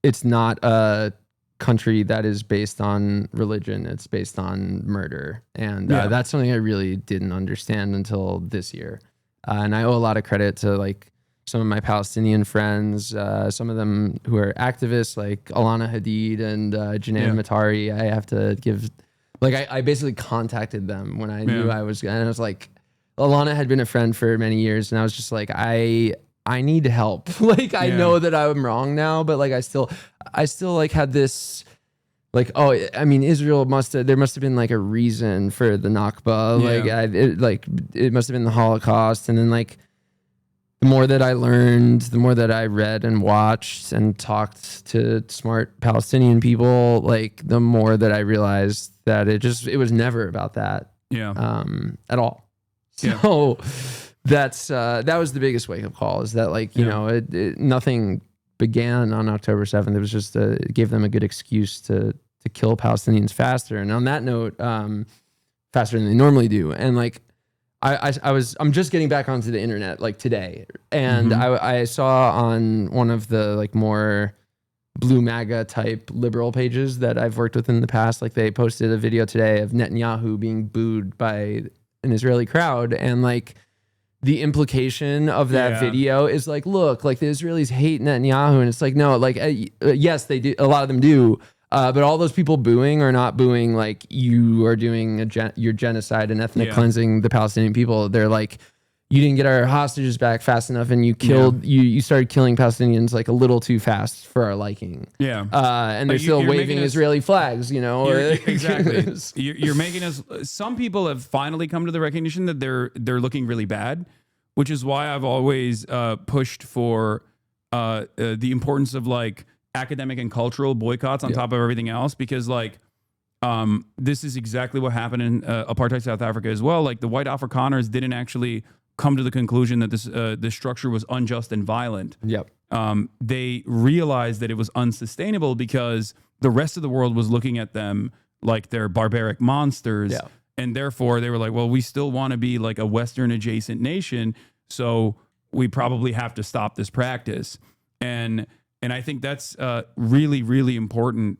it's not a country that is based on religion. It's based on murder. And that's something I really didn't understand until this year. And I owe a lot of credit to like some of my Palestinian friends, some of them who are activists like Alana Hadid and Janan Matari. I have to give, like, I basically contacted them when I knew I was, and I was like, Alana had been a friend for many years, and I was just like, I need help. Like, I know that I'm wrong now, but like, I still like had this, like, oh, I mean, Israel there must have been like a reason for the Nakba. Like, it must have been the Holocaust. And then like, the more that I learned, the more that I read and watched and talked to smart Palestinian people, like the more that I realized that it was never about that. At all. So that was the biggest wake up call, is that like, you know, nothing began on October 7th. It was just, it gave them a good excuse to kill Palestinians faster. And on that note, faster than they normally do. And like, I'm just getting back onto the internet like today. And I saw on one of the like more blue MAGA type liberal pages that I've worked with in the past, like they posted a video today of Netanyahu being booed by an Israeli crowd. And like the implication of that video is like, look, like the Israelis hate Netanyahu. And it's like, no, like, yes, they do. A lot of them do. But all those people booing are not booing like you are doing your genocide and ethnic cleansing the Palestinian people. They're like, you didn't get our hostages back fast enough, and you killed you started killing Palestinians like a little too fast for our liking. And they're still waving Israeli flags, you know. Exactly. You're making us. Some people have finally come to the recognition that they're looking really bad, which is why I've always pushed for the importance of like academic and cultural boycotts on top of everything else, because like this is exactly what happened in apartheid South Africa as well. Like the white Afrikaners didn't actually come to the conclusion that this structure was unjust and violent. They realized that it was unsustainable because the rest of the world was looking at them like they're barbaric monsters. And therefore they were like, well, we still want to be like a Western adjacent nation, so we probably have to stop this practice. And I think that's really, really important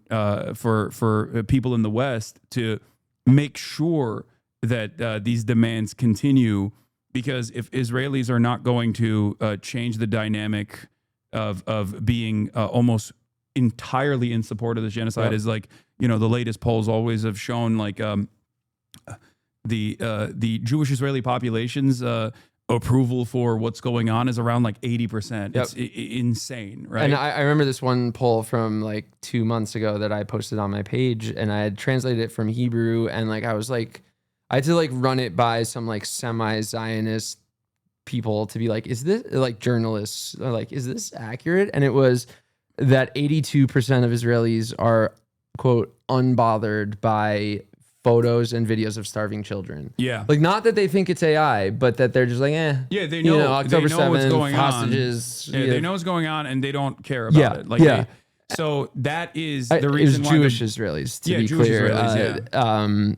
for people in the West to make sure that these demands continue, because if Israelis are not going to change the dynamic of being almost entirely in support of the genocide, is like, you know, the latest polls always have shown like the Jewish Israeli population's approval for what's going on is around like 80%. It's insane, right? And I remember this one poll from like 2 months ago that I posted on my page, and I had translated it from Hebrew, and like I was like, I had to like run it by some like semi-Zionist people to be like, is this, like journalists, like, is this accurate? And it was that 82% of Israelis are, quote, unbothered by photos and videos of starving children. Like, not that they think it's AI, but that they're just like, they know, you know October 7th, what's going hostages. On. They know what's going on, and they don't care about it. Like, so that is the reason why Jewish Israelis, to be Jewish clear. Israelis,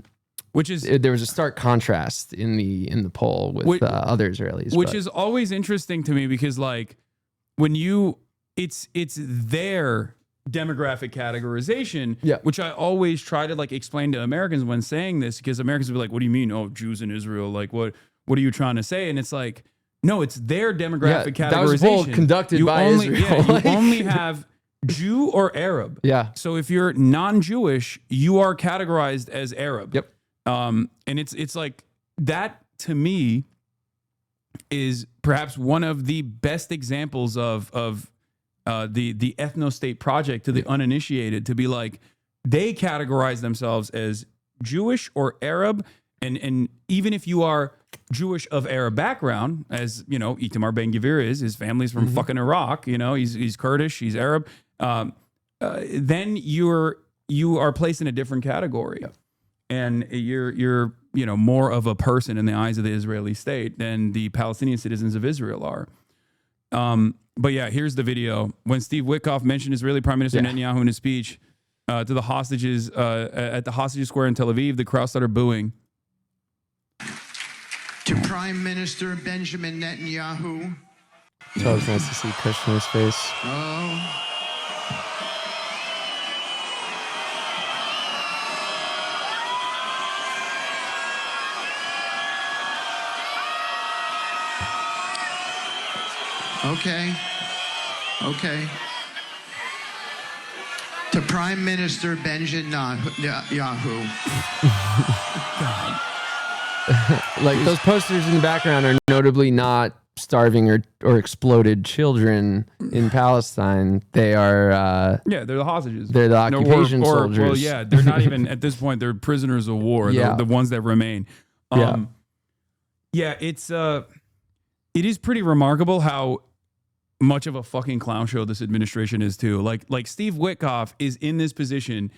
which is, there was a stark contrast in the poll with other Israelis, which is always interesting to me, because like when it's their demographic categorization, which I always try to like explain to Americans when saying this, because Americans will be like, what do you mean? Oh, Jews in Israel, like what are you trying to say? And it's like, no, it's their demographic categorization. That was a poll conducted by Israel. You only have Jew or Arab. So if you're non-Jewish, you are categorized as Arab. And it's like that, to me, is perhaps one of the best examples of the ethno-state project to the uninitiated, to be like, they categorize themselves as Jewish or Arab, and even if you are Jewish of Arab background, as you know, Itamar Ben-Gvir his family's from fucking Iraq, you know, he's Kurdish, he's Arab, then you are placed in a different category, and you're you know, more of a person in the eyes of the Israeli state than the Palestinian citizens of Israel are. But yeah, here's the video. When Steve Witkoff mentioned Israeli Prime Minister Netanyahu in his speech to the hostages at the Hostage Square in Tel Aviv, the crowd started booing. To Prime Minister Benjamin Netanyahu. It's always nice to see Kushner's face. Oh. Okay. Okay. To Prime Minister Benjamin Netanyahu. Like those posters in the background are notably not starving or exploded children in Palestine. They are they're the hostages. They're the occupation soldiers. Well, yeah, they're not even at this point. They're prisoners of war. Yeah. The ones that remain. It's it is pretty remarkable how much of a fucking clown show this administration is too. Like Steve Witkoff is in this position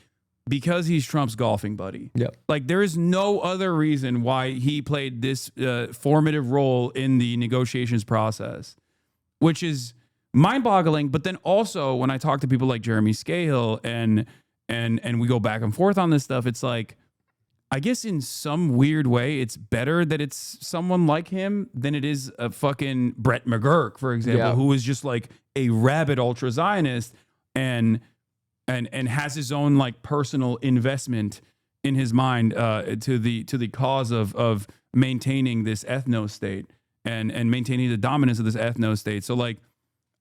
because he's Trump's golfing buddy. Yep. Like there is no other reason why he played this formative role in the negotiations process, which is mind-boggling. But then also when I talk to people like Jeremy Scahill and we go back and forth on this stuff, it's like, I guess in some weird way, it's better that it's someone like him than it is a fucking Brett McGurk, for example, who is just like a rabid ultra-Zionist and has his own like personal investment in his mind to the cause of maintaining this ethno state and maintaining the dominance of this ethno state. So like,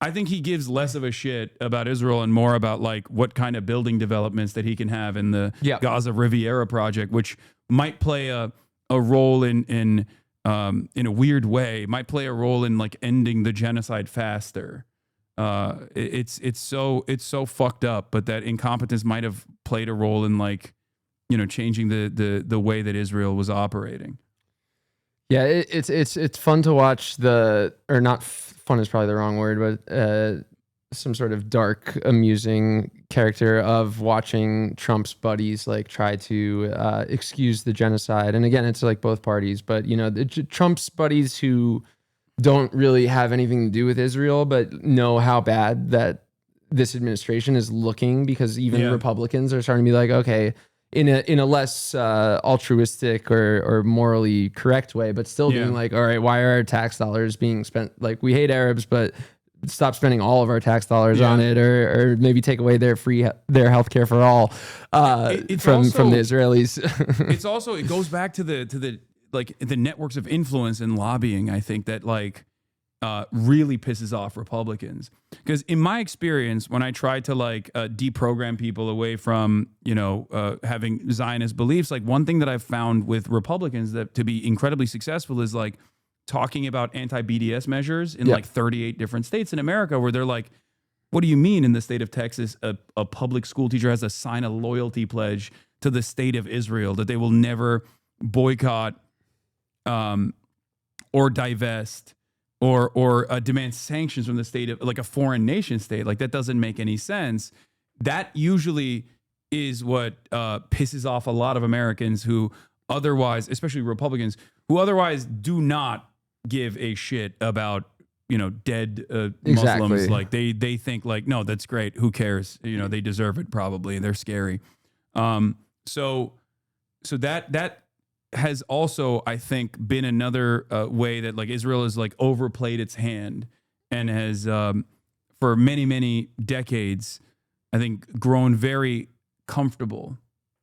I think he gives less of a shit about Israel and more about like what kind of building developments that he can have in the Gaza Riviera project, which might play a role in a weird way, might play a role in like ending the genocide faster. It's so fucked up, but that incompetence might have played a role in like, changing the way that Israel was operating. Yeah, it's fun to watch or not fun is probably the wrong word, but some sort of dark, amusing character of watching Trump's buddies like try to excuse the genocide. And again, it's like both parties, but Trump's buddies who don't really have anything to do with Israel, but know how bad that this administration is looking, because even Republicans are starting to be like, okay, in a less altruistic or morally correct way, but still being like, all right, why are our tax dollars being spent? Like, we hate Arabs, but stop spending all of our tax dollars on it, or maybe take away their healthcare for all from the Israelis. It goes back to the like the networks of influence and lobbying. I think that like really pisses off Republicans, because in my experience, when I try to like deprogram people away from having Zionist beliefs, like one thing that I've found with Republicans that to be incredibly successful is like talking about anti-BDS measures in like 38 different states in America, where they're like, what do you mean in the state of Texas a public school teacher has to sign a loyalty pledge to the state of Israel that they will never boycott or divest or demand sanctions from the state of like a foreign nation state? Like, that doesn't make any sense. That usually is what pisses off a lot of Americans who otherwise, especially Republicans, who otherwise do not give a shit about dead Muslims. Like they think like, no, that's great, who cares, they deserve it, probably, they're scary. So that has also, I think, been another way that like Israel has like overplayed its hand and has for many decades, I think, grown very comfortable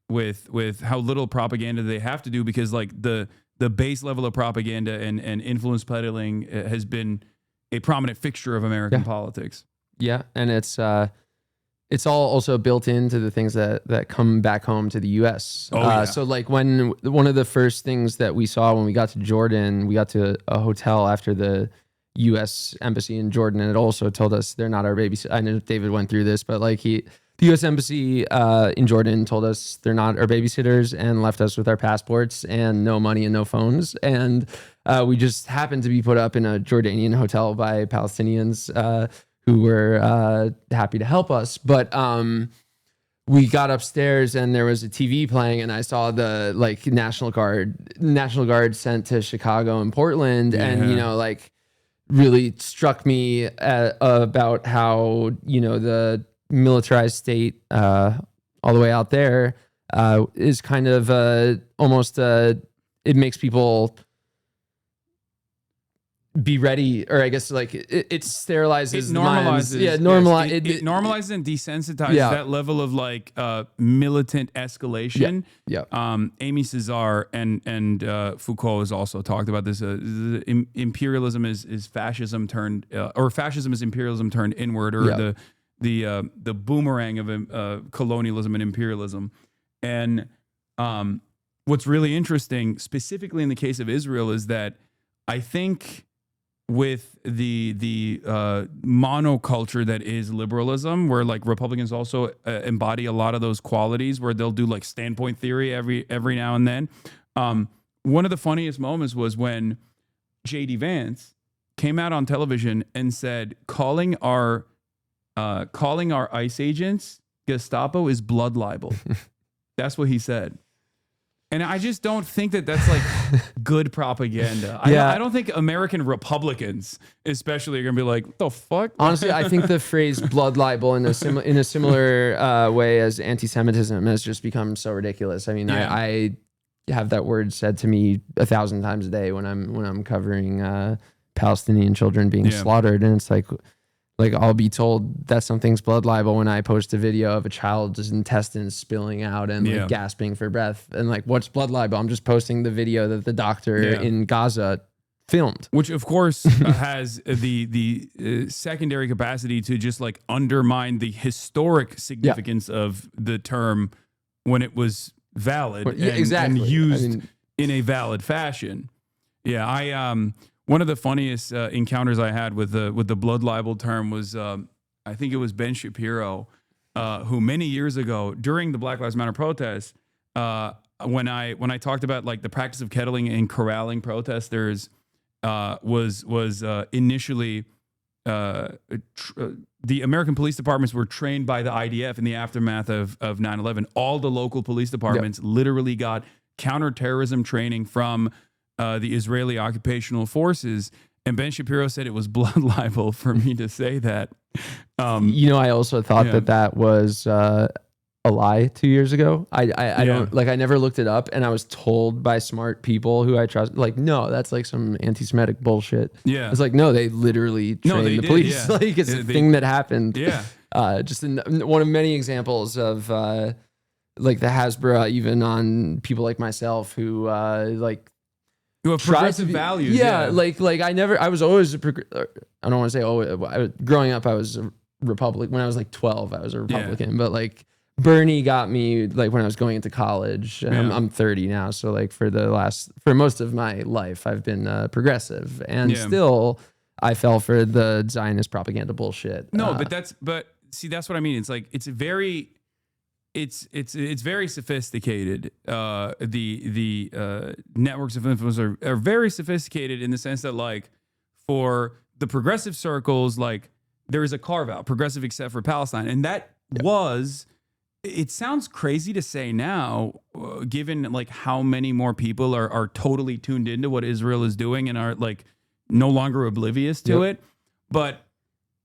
with how little propaganda they have to do, because like the base level of propaganda and influence peddling has been a prominent fixture of American politics. Yeah, and it's all also built into the things that come back home to the U.S. So like when one of the first things that we saw when we got to Jordan, we got to a hotel after the U.S. embassy in Jordan, and it also told us they're not our babysitters. I know David went through this, but like the U.S. embassy in Jordan told us they're not our babysitters and left us with our passports and no money and no phones. And we just happened to be put up in a Jordanian hotel by Palestinians who were happy to help us. But we got upstairs and there was a TV playing, and I saw the like National Guard sent to Chicago and Portland, and like really struck me about how the militarized state all the way out there is kind of almost it makes people be ready, or I guess like it sterilizes, it normalizes, it normalizes and desensitizes that level of like militant escalation. Amy Cesar and Foucault has also talked about this. Imperialism is fascism turned, or fascism is imperialism turned inward, or the boomerang of colonialism and imperialism. And what's really interesting, specifically in the case of Israel, is that I think with the monoculture that is liberalism, where like Republicans also embody a lot of those qualities, where they'll do like standpoint theory every now and then. One of the funniest moments was when J.D. Vance came out on television and said, calling our ICE agents Gestapo is blood libel. That's what he said. And I just don't think that that's like good propaganda. I don't think American Republicans especially are going to be like, what the fuck? Honestly, I think the phrase blood libel in a similar way as anti-Semitism has just become so ridiculous. I mean, I have that word said to me 1,000 times a day when I'm covering Palestinian children being slaughtered. And it's like I'll be told that something's blood libel when I post a video of a child's intestines spilling out and like gasping for breath. And like, what's blood libel? I'm just posting the video that the doctor in Gaza filmed. Which of course has the secondary capacity to just like undermine the historic significance of the term when it was valid and used in a valid fashion. Yeah, one of the funniest encounters I had with the blood libel term was, I think it was Ben Shapiro, who many years ago during the Black Lives Matter protests, when I talked about like the practice of kettling and corralling protesters, was initially the American police departments were trained by the IDF in the aftermath of 9/11. All the local police departments literally got counterterrorism training from the Israeli occupational forces, and Ben Shapiro said it was blood libel for me to say that. I also thought that was a lie 2 years ago. I don't like. I never looked it up, and I was told by smart people who I trust, like, no, that's like some anti-Semitic bullshit. Yeah, it's like, no, they literally trained the police. Yeah. Like it's a thing that happened. Yeah, just one of many examples of like the Hasbara, even on people like myself who who have progressive values. Yeah, like I was always I don't want to say growing up I was a Republican. When I was like 12, I was a Republican. But like Bernie got me like when I was going into college. And I'm 30 now, so like for most of my life I've been progressive, and still I fell for the Zionist propaganda bullshit. No, but see, that's what I mean. It's like it's very sophisticated. The networks of influence are very sophisticated in the sense that like for the progressive circles, like there is a carve out, progressive except for Palestine, and that was. It sounds crazy to say now, given like how many more people are totally tuned into what Israel is doing and are like no longer oblivious to it. But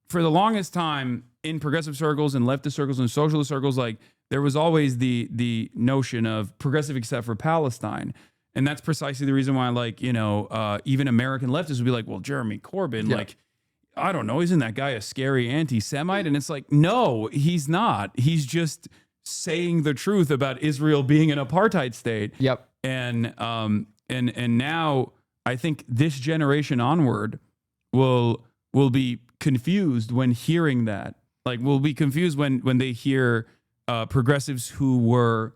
for the longest time in progressive circles and leftist circles and socialist circles, like there was always the notion of progressive except for Palestine. And that's precisely the reason why, like, even American leftists would be like, well, Jeremy Corbyn, like, I don't know, isn't that guy a scary anti-Semite? And it's like, no, he's not. He's just saying the truth about Israel being an apartheid state. Yep. And now I think this generation onward will be confused when hearing that. Like, will be confused when they hear progressives who were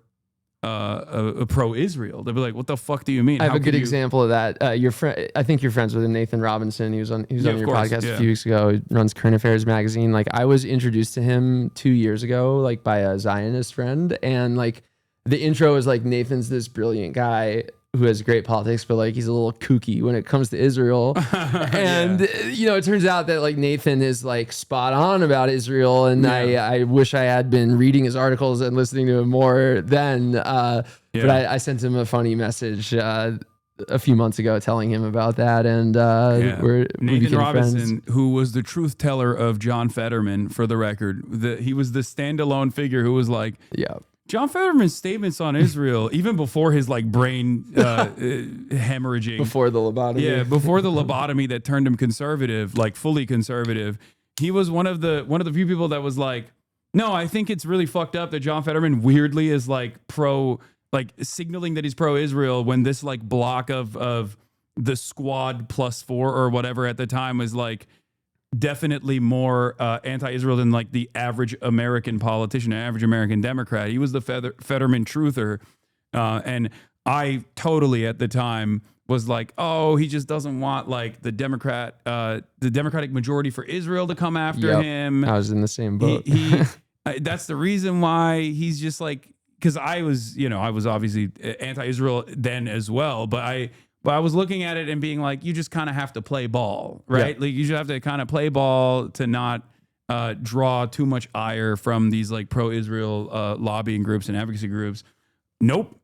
pro-Israel. They'll be like, what the fuck do you mean? I have a good example of that. Your friend, I think you're friends with him, Nathan Robinson. He was on your podcast a few weeks ago. He runs Current Affairs magazine. Like I was introduced to him 2 years ago, like by a Zionist friend. And like the intro is like, Nathan's this brilliant guy who has great politics, but like he's a little kooky when it comes to Israel. And it turns out that like Nathan is like spot on about Israel, and I wish I had been reading his articles and listening to him more then. But I sent him a funny message a few months ago telling him about that, and we Nathan Robinson, friends. who was the truth teller of John Fetterman, for the record. He was the standalone figure who was like, John Fetterman's statements on Israel, even before his like brain hemorrhaging, Before the lobotomy. before the lobotomy that turned him conservative, like fully conservative, he was one of the few people that was like, no, I think it's really fucked up that John Fetterman weirdly is like signaling that he's pro-Israel when this like block of the squad +4 or whatever at the time was like definitely more anti-Israel than like the average American politician, average American Democrat. He was the Fetterman truther. And I totally at the time was like, oh, he just doesn't want like the Democratic majority for Israel to come after him. I was in the same boat. That's the reason why he's just like, because I was obviously anti-Israel then as well, but I was looking at it and being like, you just kind of have to play ball, right? Like you just have to kind of play ball to not draw too much ire from these like pro-Israel lobbying groups and advocacy groups. Nope.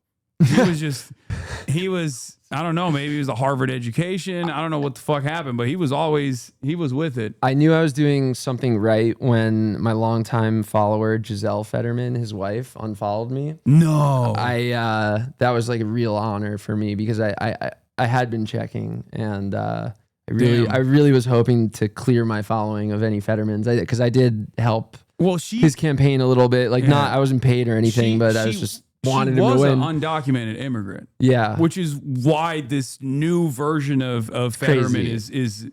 He was, I don't know, maybe it was a Harvard education. I don't know what the fuck happened, but he was with it. I knew I was doing something right when my longtime follower, Giselle Fetterman, his wife, unfollowed me. No. That was like a real honor for me because I had been checking and I really was hoping to clear my following of any Fettermans because I did help his campaign a little bit. Like I wasn't paid or anything, but I was just wanted him to win. She was an undocumented immigrant. Yeah. Which is why this new version of Fetterman is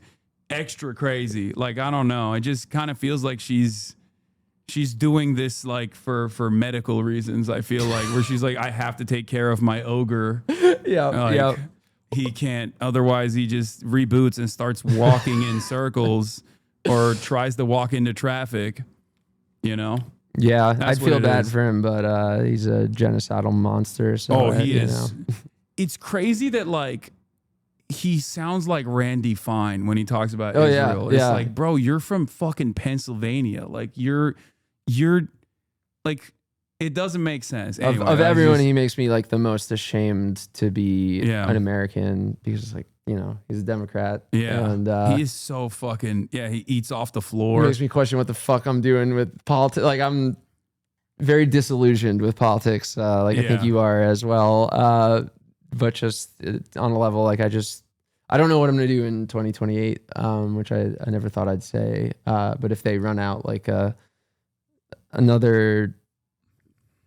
extra crazy. Like, I don't know. It just kind of feels like she's doing this like for medical reasons, I feel like, where she's like, I have to take care of my ogre. Yeah. He can't, otherwise he just reboots and starts walking in circles or tries to walk into traffic, you know? Yeah, That's I'd feel bad is. for him, but he's a genocidal monster. So he is. It's crazy that like he sounds like Randy Fine when he talks about Israel. It's like, bro, you're from fucking Pennsylvania. Like you're like, it doesn't make sense. Anyway, of everyone, he makes me like the most ashamed to be an American because it's like, you know, he's a Democrat. Yeah. And he is so fucking, he eats off the floor. It makes me question what the fuck I'm doing with politics. Like I'm very disillusioned with politics. I think you are as well. But just on a level, like I don't know what I'm going to do in 2028, which I never thought I'd say. But if they run out like another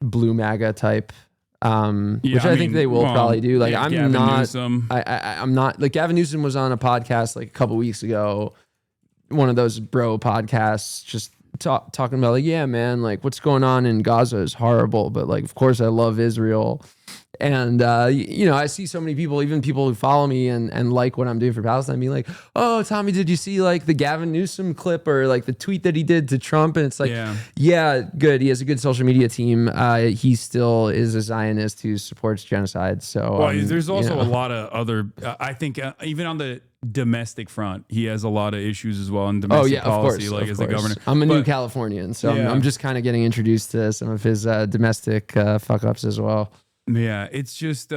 blue MAGA type, which I think they will probably do. Like I'm Gavin not, Newsom. I'm not like Gavin Newsom was on a podcast like a couple weeks ago, one of those bro podcasts, just talking about like, yeah, man, like what's going on in Gaza is horrible, but like, of course I love Israel. And, you know, I see so many people, even people who follow me and like what I'm doing for Palestine, being like, oh, Tommy, did you see like the Gavin Newsom clip or like the tweet that he did to Trump? And it's like, yeah, good. He has a good social media team. He still is a Zionist who supports genocide. So there's also a lot of other, I think even on the domestic front, he has a lot of issues as well in domestic policy, of course, as the governor. I'm a new Californian, so I'm just kind of getting introduced to some of his domestic fuck ups as well. Yeah, it's just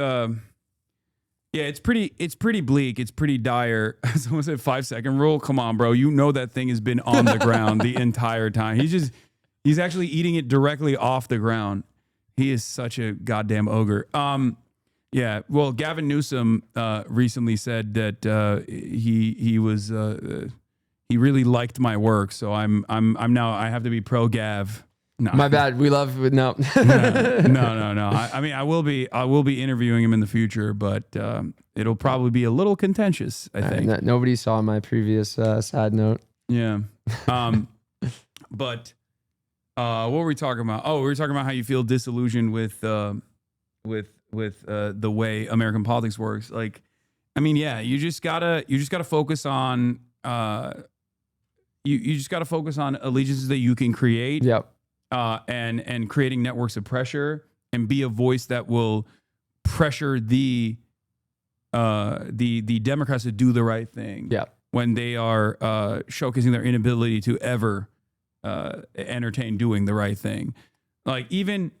it's pretty bleak. It's pretty dire. Someone said 5-second rule. Come on, bro. You know that thing has been on the ground the entire time. He's actually eating it directly off the ground. He is such a goddamn ogre. Yeah. Well, Gavin Newsom recently said that he really liked my work, so I'm now I have to be pro Gav. No. My bad. We love no. No. I mean, I will be interviewing him in the future, but it'll probably be a little contentious, I think. Nobody saw my previous side note. Yeah. But what were we talking about? Oh, we were talking about how you feel disillusioned with the way American politics works. Like, I mean, yeah, you just gotta focus on you just gotta focus on allegiances that you can create. Yep. And creating networks of pressure and be a voice that will pressure the Democrats to do the right thing. Yeah. When they are showcasing their inability to ever entertain doing the right thing. Like even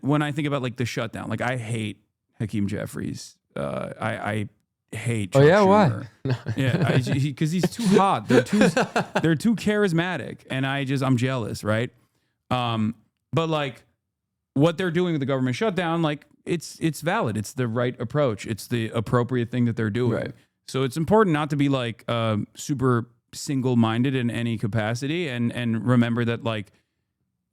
when I think about like the shutdown, like I hate Hakeem Jeffries. I hate Chuck Schumer. Why? Yeah, because he's too hot. They're too charismatic, and I'm jealous, right? But But like what they're doing with the government shutdown, like it's valid. It's the right approach. It's the appropriate thing that they're doing. Right. So it's important not to be like super single-minded in any capacity, and remember that like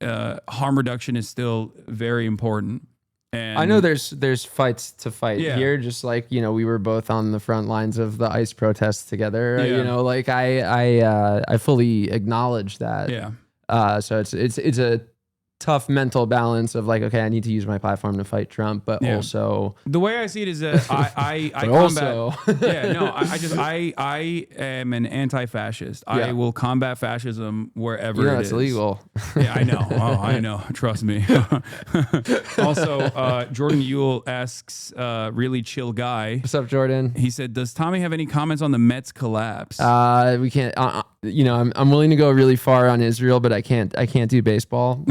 harm reduction is still very important. And I know there's fights to fight Yeah. here, just like, you know, we were both on the front lines of the ICE protests together. Yeah. You know, like I fully acknowledge that. Yeah. So it's a tough mental balance of like, okay, I need to use my platform to fight Trump, but Yeah. also The way I see it is that I but combat. also Yeah, no, I am an anti-fascist. Yeah. I will combat fascism wherever you know it it's is. illegal. Yeah, I know. Oh, I know. Trust me. Also, Jordan Yule asks, really chill guy. What's up, Jordan? He said, "Does Tommy have any comments on the Mets collapse?" We can't. You know, I'm willing to go really far on Israel, but I can't do baseball.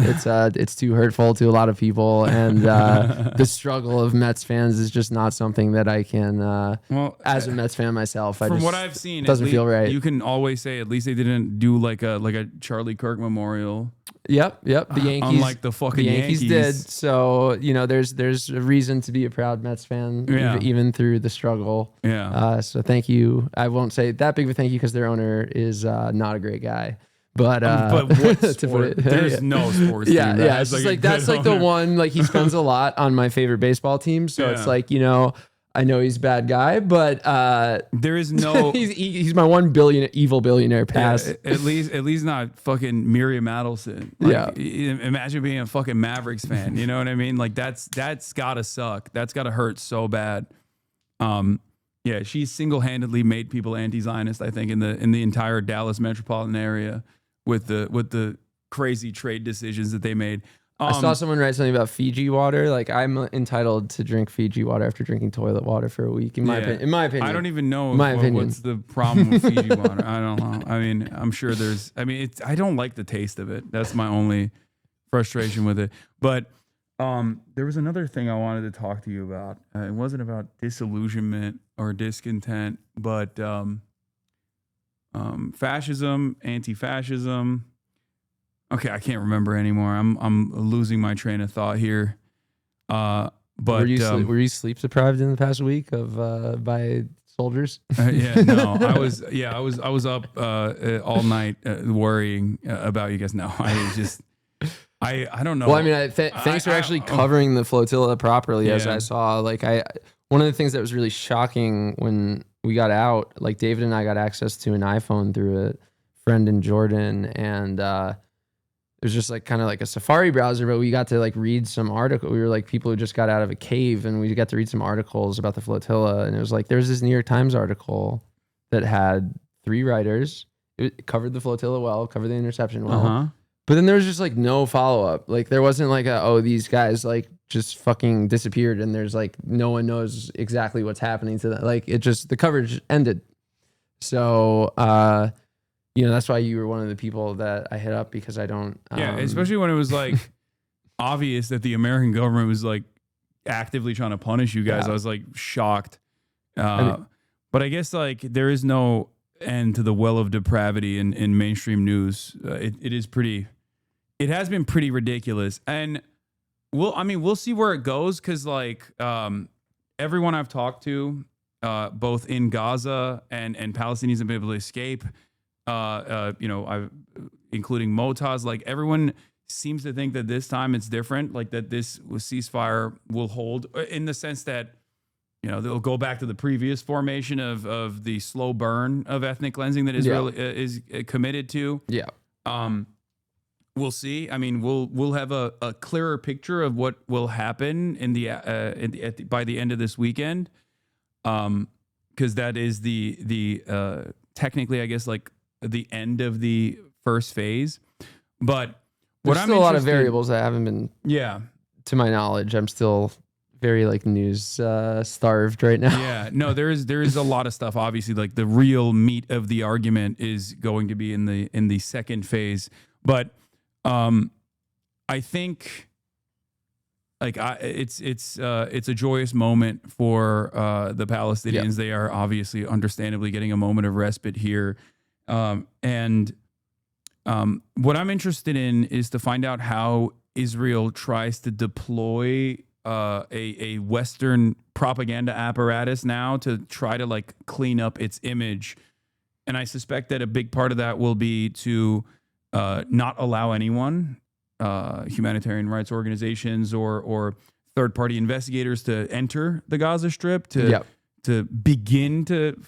It's too hurtful to a lot of people, and the struggle of Mets fans is just not something that I can. Well, as a Mets fan myself, from what I've seen, doesn't feel right. You can always say at least they didn't do like a Charlie Kirk memorial. Yep. The Yankees, Unlike the fucking Yankees did. So you know, there's a reason to be a proud Mets fan, Yeah. even through the struggle. Yeah. So thank you. I won't say that big of a thank you because their owner is not a great guy. But what to sport? put it- There's no sports Yeah, team that yeah. has It's just like a that's good like the owner. one. Like he spends a lot on my favorite baseball team, so it's Yeah. like, you know, I know he's a bad guy, but There is no. he's my evil billionaire pass. Yeah, at least not fucking Miriam Adelson. Like, imagine being a fucking Mavericks fan. You know what I mean? Like that's gotta suck. That's gotta hurt so bad. Yeah, she single-handedly made people anti-Zionist, I think, in the entire Dallas metropolitan area with the crazy trade decisions that they made. I saw someone write something about Fiji water. Like, I'm entitled to drink Fiji water after drinking toilet water for a week. In my opinion, I don't even know my opinion. what's the problem with Fiji water. I don't know. I mean, I'm sure there's. I mean, I don't like the taste of it. That's my only frustration with it. But there was another thing I wanted to talk to you about. It wasn't about disillusionment or discontent, but fascism, anti-fascism. Okay, I can't remember anymore. I'm losing my train of thought here. But were you sleep deprived in the past week of by soldiers? Yeah, no, I was up all night worrying about you guys. No, I was just I don't know. Well, I mean, thanks for actually covering the flotilla properly. As I saw, like one of the things that was really shocking when we got out, like David and I got access to an iPhone through a friend in Jordan, and it was just like kind of like a Safari browser, but we got to like read some article. We were like people who just got out of a cave, and we got to read some articles about the flotilla. And it was like, there's this New York Times article that had 3 writers. It covered the flotilla well, covered the interception well. But then there was just like no follow up. Like there wasn't like these guys like just fucking disappeared, and there's like no one knows exactly what's happening to them. Like it just, the coverage ended. So, you know, that's why you were one of the people that I hit up, because I don't. Yeah, especially when it was like obvious that the American government was like actively trying to punish you guys. Yeah. I was like shocked. But I guess like there is no end to the well of depravity in mainstream news. It is pretty. It has been pretty ridiculous, and we'll see where it goes, because like everyone I've talked to, both in Gaza and Palestinians have been able to escape. You know, including Motaz, like everyone seems to think that this time it's different, like that this ceasefire will hold, in the sense that, you know, they'll go back to the previous formation of the slow burn of ethnic cleansing that Israel is committed to. Yeah. We'll see. I mean, we'll have a clearer picture of what will happen by the end of this weekend, because that is the technically, I guess, like the end of the first phase. But there's still a lot of variables that haven't been, to my knowledge. I'm still very like news starved right now. Yeah, no, there is a lot of stuff. Obviously, like the real meat of the argument is going to be in the second phase. But I think like it's a joyous moment for the Palestinians. Yep. They are obviously, understandably, getting a moment of respite here. And what I'm interested in is to find out how Israel tries to deploy a Western propaganda apparatus now to try to like clean up its image. And I suspect that a big part of that will be to not allow anyone, humanitarian rights organizations or third-party investigators, to enter the Gaza Strip to begin to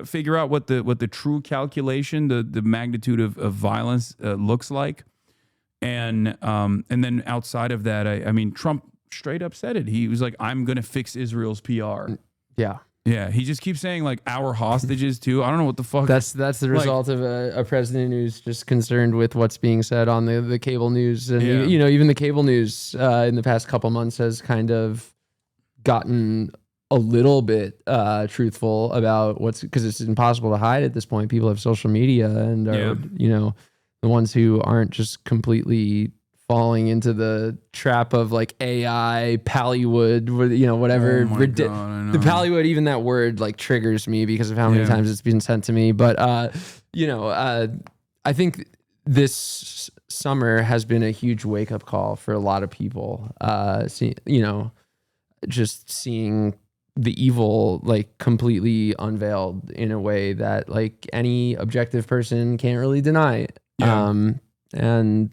figure out what the true calculation, the magnitude of violence looks like. And then outside of that, I mean, Trump straight up said it. He was like, I'm going to fix Israel's PR. Yeah. Yeah. He just keeps saying like our hostages too. I don't know what the fuck. That's the result of a president who's just concerned with what's being said on the cable news. And, even the cable news in the past couple months has kind of gotten a little bit truthful about because it's impossible to hide at this point. People have social media and are, the ones who aren't just completely falling into the trap of like AI, Pallywood, whatever. Oh my God, the Pallywood, even that word like triggers me because of how many times it's been sent to me. But, I think this summer has been a huge wake up call for a lot of people. Just seeing the evil like completely unveiled in a way that like any objective person can't really deny. And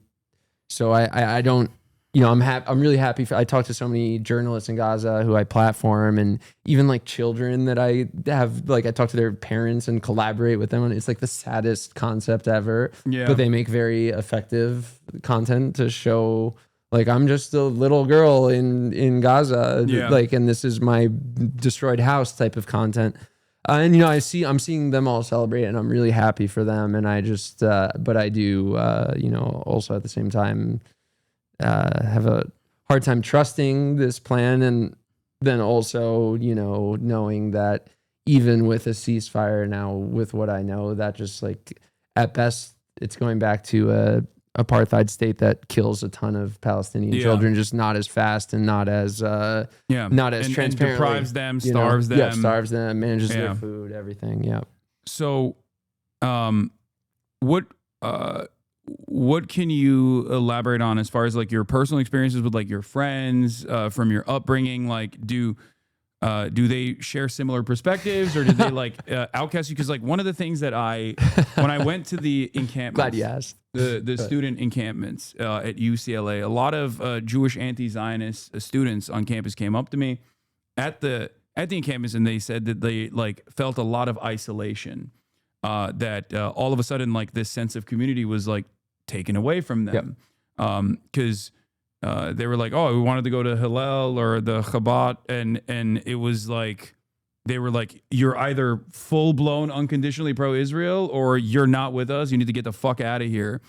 so I don't, I'm really happy. I talk to so many journalists in Gaza who I platform, and even like children that I have, like I talk to their parents and collaborate with them. And it's like the saddest concept ever, but they make very effective content to show like, I'm just a little girl in Gaza, and this is my destroyed house type of content. I'm seeing them all celebrate, and I'm really happy for them. And I just, but I do, also at the same time, have a hard time trusting this plan. And then also, knowing that even with a ceasefire now, with what I know, that just like at best, it's going back to a apartheid state that kills a ton of Palestinian children, just not as fast and not as transparently. And deprives them, starves them. Starves them, manages their food, everything. Yeah. So, what can you elaborate on as far as like your personal experiences with like your friends from your upbringing? Like, do they share similar perspectives, or did they like outcast you? Because like one of the things that when I went to the encampments, glad you asked. The student encampments at UCLA, a lot of Jewish anti-Zionist students on campus came up to me at the encampments, and they said that they like felt a lot of isolation, that all of a sudden like this sense of community was like taken away from them, because they were like, oh, we wanted to go to Hillel or the Chabad, and it was like they were like, you're either full-blown unconditionally pro-Israel or you're not with us. You need to get the fuck out of here.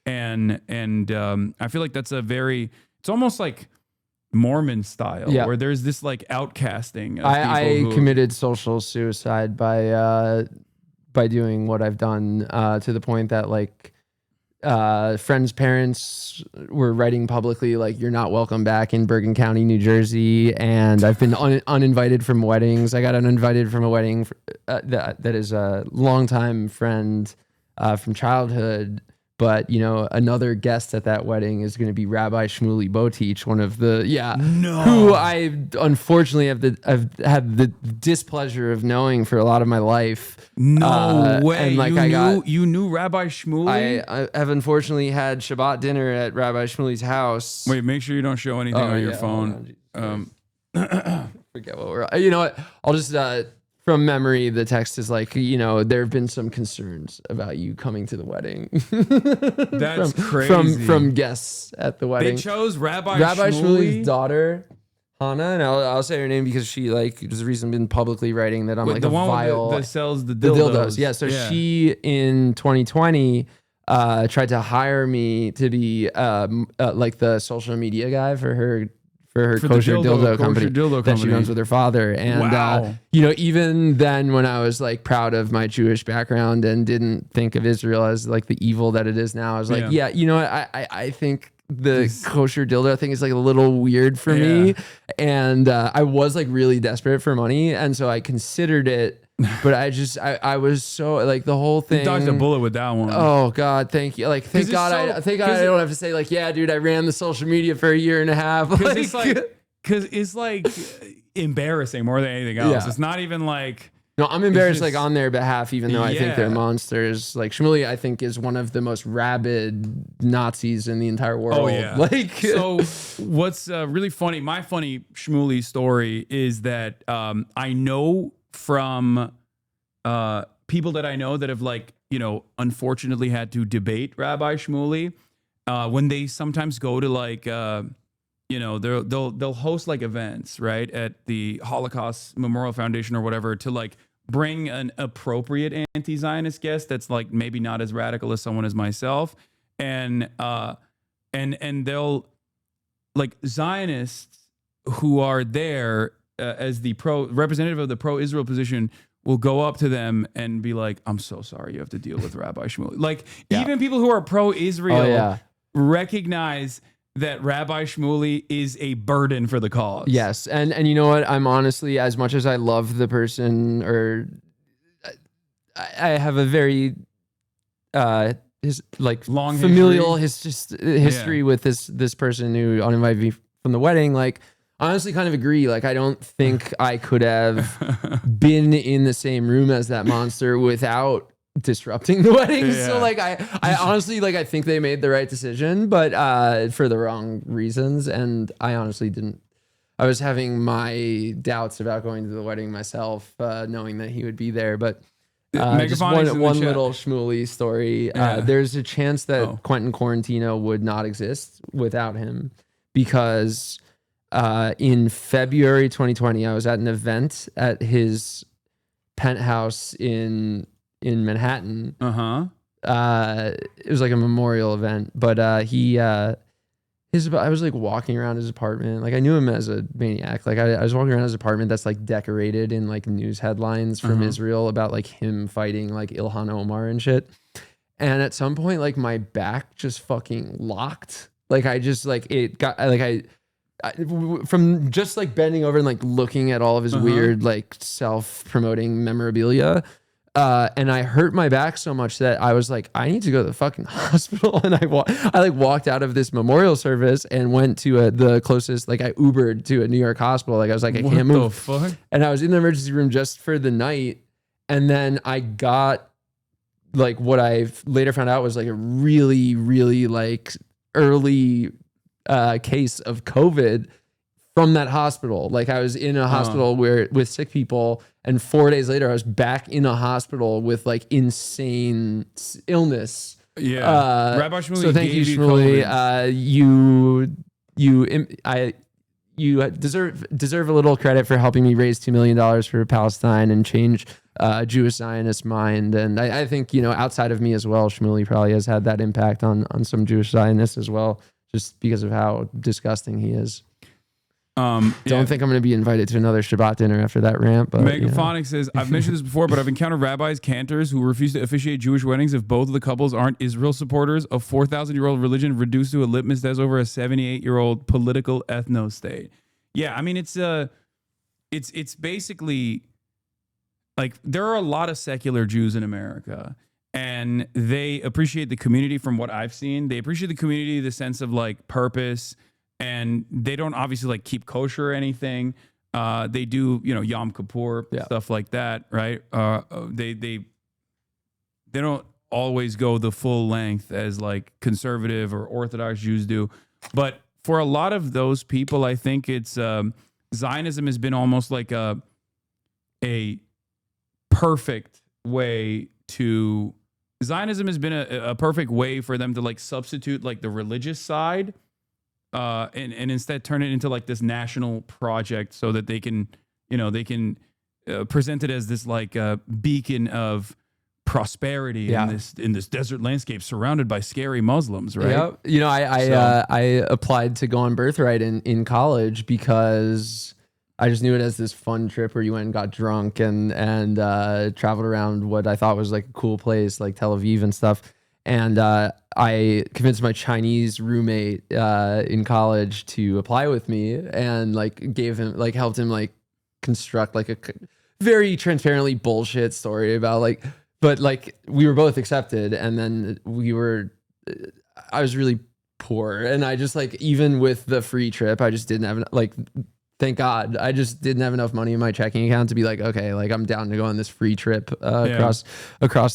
And I feel like that's it's almost like Mormon style, where there's this like outcasting of I committed social suicide by doing what I've done, to the point that like friends' parents were writing publicly like, you're not welcome back in Bergen County, New Jersey. And I've been uninvited from weddings. I got uninvited from a wedding that is a longtime friend from childhood. But, another guest at that wedding is going to be Rabbi Shmuley Botich, one of the, who I unfortunately I've had the displeasure of knowing for a lot of my life. No way. And like you knew Rabbi Shmuley? I have unfortunately had Shabbat dinner at Rabbi Shmuley's house. Wait, make sure you don't show anything on your phone. Forget what we're, you know what? I'll just, from memory, the text is like, there have been some concerns about you coming to the wedding. That's crazy. From guests at the wedding. They chose Rabbi Shmuley's daughter, Hannah, and I'll say her name because she like there's a reason been publicly writing that I'm like the a one vile that sells the dildos. Yeah, so she in 2020 tried to hire me to be like the social media guy for her kosher dildo company that she runs with her father. And, even then when I was like proud of my Jewish background and didn't think of Israel as like the evil that it is now, I was like, I think the kosher dildo thing is like a little weird for me. And I was like really desperate for money. And so I considered it But I was so like the whole thing. You dodged a bullet with that one. Oh God, thank you. Like, thank God, thank God I don't have to say like, yeah, dude, I ran the social media for a year and a half. Because it's like embarrassing more than anything else. Yeah. It's not even like. No, I'm embarrassed like on their behalf, even though I think they're Yeah. monsters. Like Shmuley, I think is one of the most rabid Nazis in the entire world. Oh yeah. Like, so what's really funny? My funny Shmuley story is that I know from people that I know that have like unfortunately had to debate Rabbi Shmuley when they sometimes go to like they'll host like events right at the Holocaust Memorial Foundation or whatever to like bring an appropriate anti-Zionist guest that's like maybe not as radical as someone as myself, and they'll like Zionists who are there as the representative of the pro-Israel position will go up to them and be like, "I'm so sorry you have to deal with Rabbi Shmuley." Like even people who are pro-Israel recognize that Rabbi Shmuley is a burden for the cause. Yes, and you know what? I'm honestly, as much as I love the person, or I have a very his like long familial history with this person who uninvited me from the wedding. Like, honestly, kind of agree. Like, I don't think I could have been in the same room as that monster without disrupting the wedding. Yeah. So like I honestly like I think they made the right decision, but for the wrong reasons. And I honestly didn't. I was having my doubts about going to the wedding myself, knowing that he would be there. But just one little Shmuley story. There's a chance that Quentin Quarantino would not exist without him, because in February 2020, I was at an event at his penthouse in Manhattan. It was like a memorial event, but I was like walking around his apartment. Like I knew him as a maniac. Like I was walking around his apartment that's like decorated in like news headlines from Israel about like him fighting like Ilhan Omar and shit. And at some point, like my back just fucking locked. Like I just like it got like I from just like bending over and like looking at all of his weird like self-promoting memorabilia. And I hurt my back so much that I was like, I need to go to the fucking hospital. And I like walked out of this memorial service and went to the closest, like I Ubered to a New York hospital. Like I was like, I can't move. What the fuck? And I was in the emergency room just for the night. And then I got like what I later found out was like a really, really like early case of COVID from that hospital. Like I was in a hospital with sick people, and 4 days later I was back in a hospital with like insane illness. Yeah. Rabbi Shmuley. So thank you, Shmuley. You deserve a little credit for helping me raise $2 million for Palestine and change Jewish Zionist mind. And I think, outside of me as well, Shmuley probably has had that impact on some Jewish Zionists as well, just because of how disgusting he is. Don't think I'm going to be invited to another Shabbat dinner after that rant. But Megaphonic says, I've mentioned this before, but I've encountered rabbis, cantors who refuse to officiate Jewish weddings if both of the couples aren't Israel supporters. A 4,000-year-old religion reduced to a litmus test over a 78-year-old political ethno-state. Yeah, I mean, it's basically like there are a lot of secular Jews in America, and they appreciate the community. From what I've seen, they appreciate the community, the sense of like purpose. And they don't obviously like keep kosher or anything. They do, Yom Kippur, stuff like that, right? They don't always go the full length as like conservative or Orthodox Jews do. But for a lot of those people, I think it's Zionism has been almost like a perfect way to. Zionism has been a perfect way for them to like substitute like the religious side. And instead turn it into like this national project so that they can present it as this like beacon of prosperity in this desert landscape surrounded by scary Muslims, right? Yeah. I applied to go on Birthright in college because I just knew it as this fun trip where you went and got drunk and traveled around what I thought was like a cool place like Tel Aviv and stuff. And I convinced my Chinese roommate in college to apply with me, and like helped him like construct like a very transparently bullshit story about like, but like we were both accepted, and then I was really poor, and I just like, even with the free trip, I just didn't have like, thank God, I just didn't have enough money in my checking account to be like, okay, like I'm down to go on this free trip across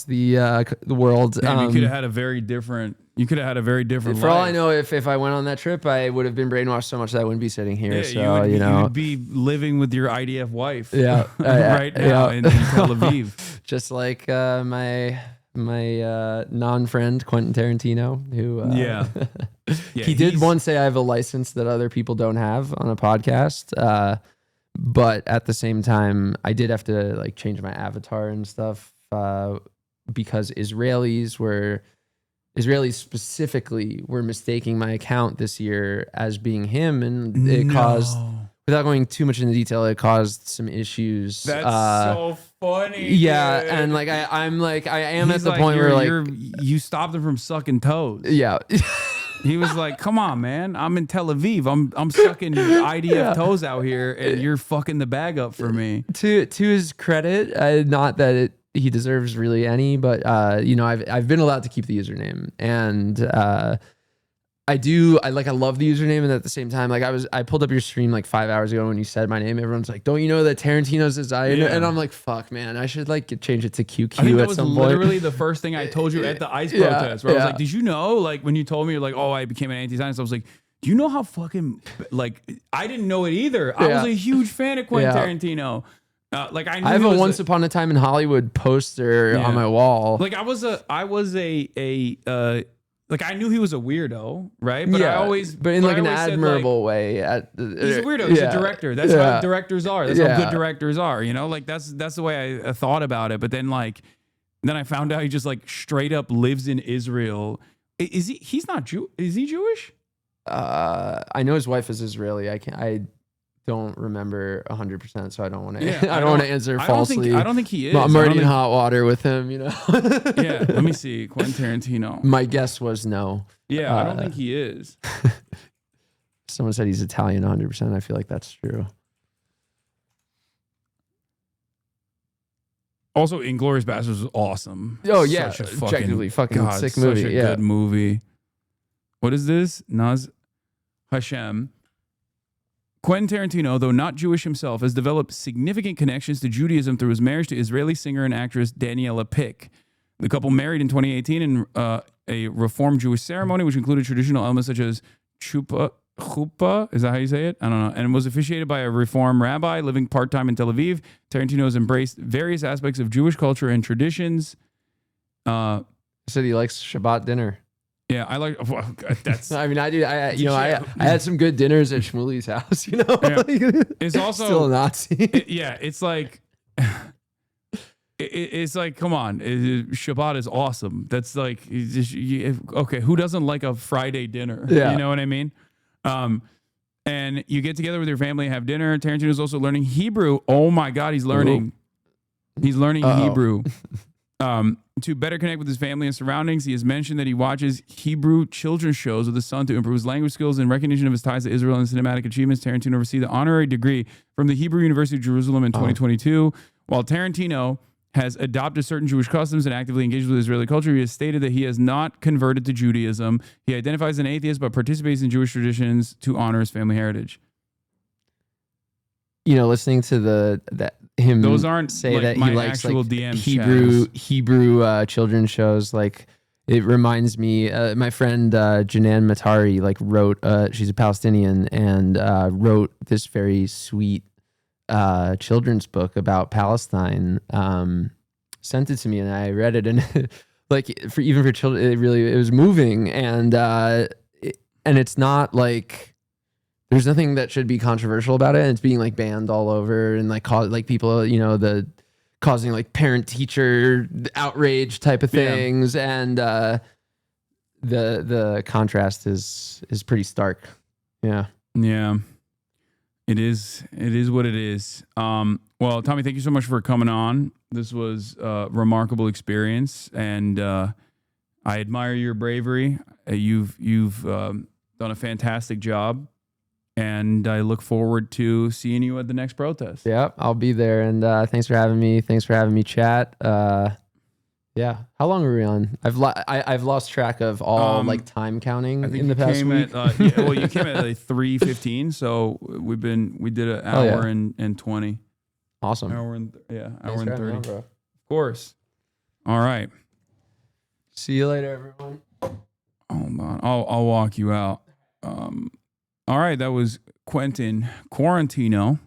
the world. Man, you could have had a very different. You could have had a very different. For life. all I know, if I went on that trip, I would have been brainwashed so much that I wouldn't be sitting here. Yeah, so you know, would be living with your IDF wife. Yeah, right now in Tel Aviv. Just like my non-friend Quentin Tarantino, who yeah, he did once say I have a license that other people don't have on a podcast. But at the same time, I did have to like change my avatar and stuff because Israelis specifically were mistaking my account this year as being him, and it caused, without going too much into detail, it caused some issues. That's so funny. Yeah, dude. and like I am He's at the point where like you stopped him from sucking toes. Yeah. He was like, "Come on, man! I'm in Tel Aviv. I'm sucking IDF toes out here, and you're fucking the bag up for me." To his credit, not that he deserves really any, but I've been allowed to keep the username, and I love the username, and at the same time, like I pulled up your stream like 5 hours ago when you said my name. Everyone's like, "Don't you know that Tarantino's a Zionist?" And I'm like, "Fuck, man, I should like change it to QQ." I think that at was some point. literally the first thing I told you at the ICE protest, where I was like, "Did you know?" Like when you told me, you're like, "Oh, I became an anti-Zionist." I was like, "Do you know how fucking like I didn't know it either." I was a huge fan of Quentin Tarantino. Like I have a Once Upon a Time in Hollywood poster on my wall. Like I was like I knew he was a weirdo, right? But I always, but in like an said, admirable like, way. He's a weirdo. He's a director. That's how directors are. That's how good directors are. You know, like that's the way I thought about it. But then I found out he just like straight up lives in Israel. Is he? He's not Jew. Is he Jewish? I know his wife is Israeli. I don't remember 100%, so I don't want to. I don't want to answer falsely. I don't think he is. I'm already in hot water with him. You know. Yeah. Let me see. Quentin Tarantino. My guess was no. Yeah, I don't think he is. Someone said he's Italian 100%. I feel like that's true. Also, Inglourious Basterds was awesome. Oh yeah, such a objectively fucking sick movie. Such a good movie. What is this? Naz Hashem. Quentin Tarantino, though not Jewish himself, has developed significant connections to Judaism through his marriage to Israeli singer and actress Daniela Pick. The couple married in 2018 in a Reform Jewish ceremony, which included traditional elements such as chuppah, is that how you say it? I don't know. And was officiated by a Reform rabbi living part-time in Tel Aviv. Tarantino has embraced various aspects of Jewish culture and traditions. Said he likes Shabbat dinner. Yeah, I like. Well, that's. I mean, I do. I had some good dinners at Shmuli's house. You know, yeah. It's also still a Nazi. It's like. It's like, come on, Shabbat is awesome. That's like, okay, who doesn't like a Friday dinner? Yeah. You know what I mean? And you get together with your family, have dinner. Tarantino is also learning Hebrew. Oh my God, he's learning. Ooh. He's learning Hebrew. To better connect with his family and surroundings, he has mentioned that he watches Hebrew children's shows with his son to improve his language skills. In recognition of his ties to Israel and cinematic achievements, Tarantino received the honorary degree from the Hebrew University of Jerusalem in 2022. While Tarantino has adopted certain Jewish customs and actively engaged with Israeli culture, he has stated that he has not converted to Judaism. He identifies as an atheist, but participates in Jewish traditions to honor his family heritage. You know, listening to him those aren't say like that my he likes actual like DM Hebrew children's shows, like it reminds me. My friend Janan Matari wrote. She's a Palestinian and wrote this very sweet children's book about Palestine. Sent it to me and I read it, and even for children, it was moving, and it's not like. There's nothing that should be controversial about it. And it's being banned all over and people, causing parent teacher outrage type of things. Yeah. And the contrast is pretty stark. Yeah. Yeah. It is what it is. Well, Tommy, thank you so much for coming on. This was a remarkable experience, and I admire your bravery. You've done a fantastic job. And I look forward to seeing you at the next protest. Yep, I'll be there. And thanks for having me. Thanks for having me chat. Yeah. How long are we on? I've lost track of all like time counting in the past week. Well, you came at like 3:15, so we did an hour and 20. Awesome. Hour and 30. On, bro. Of course. All right. See you later, everyone. Hold on. I'll walk you out. All right, that was Quentin Quarantino.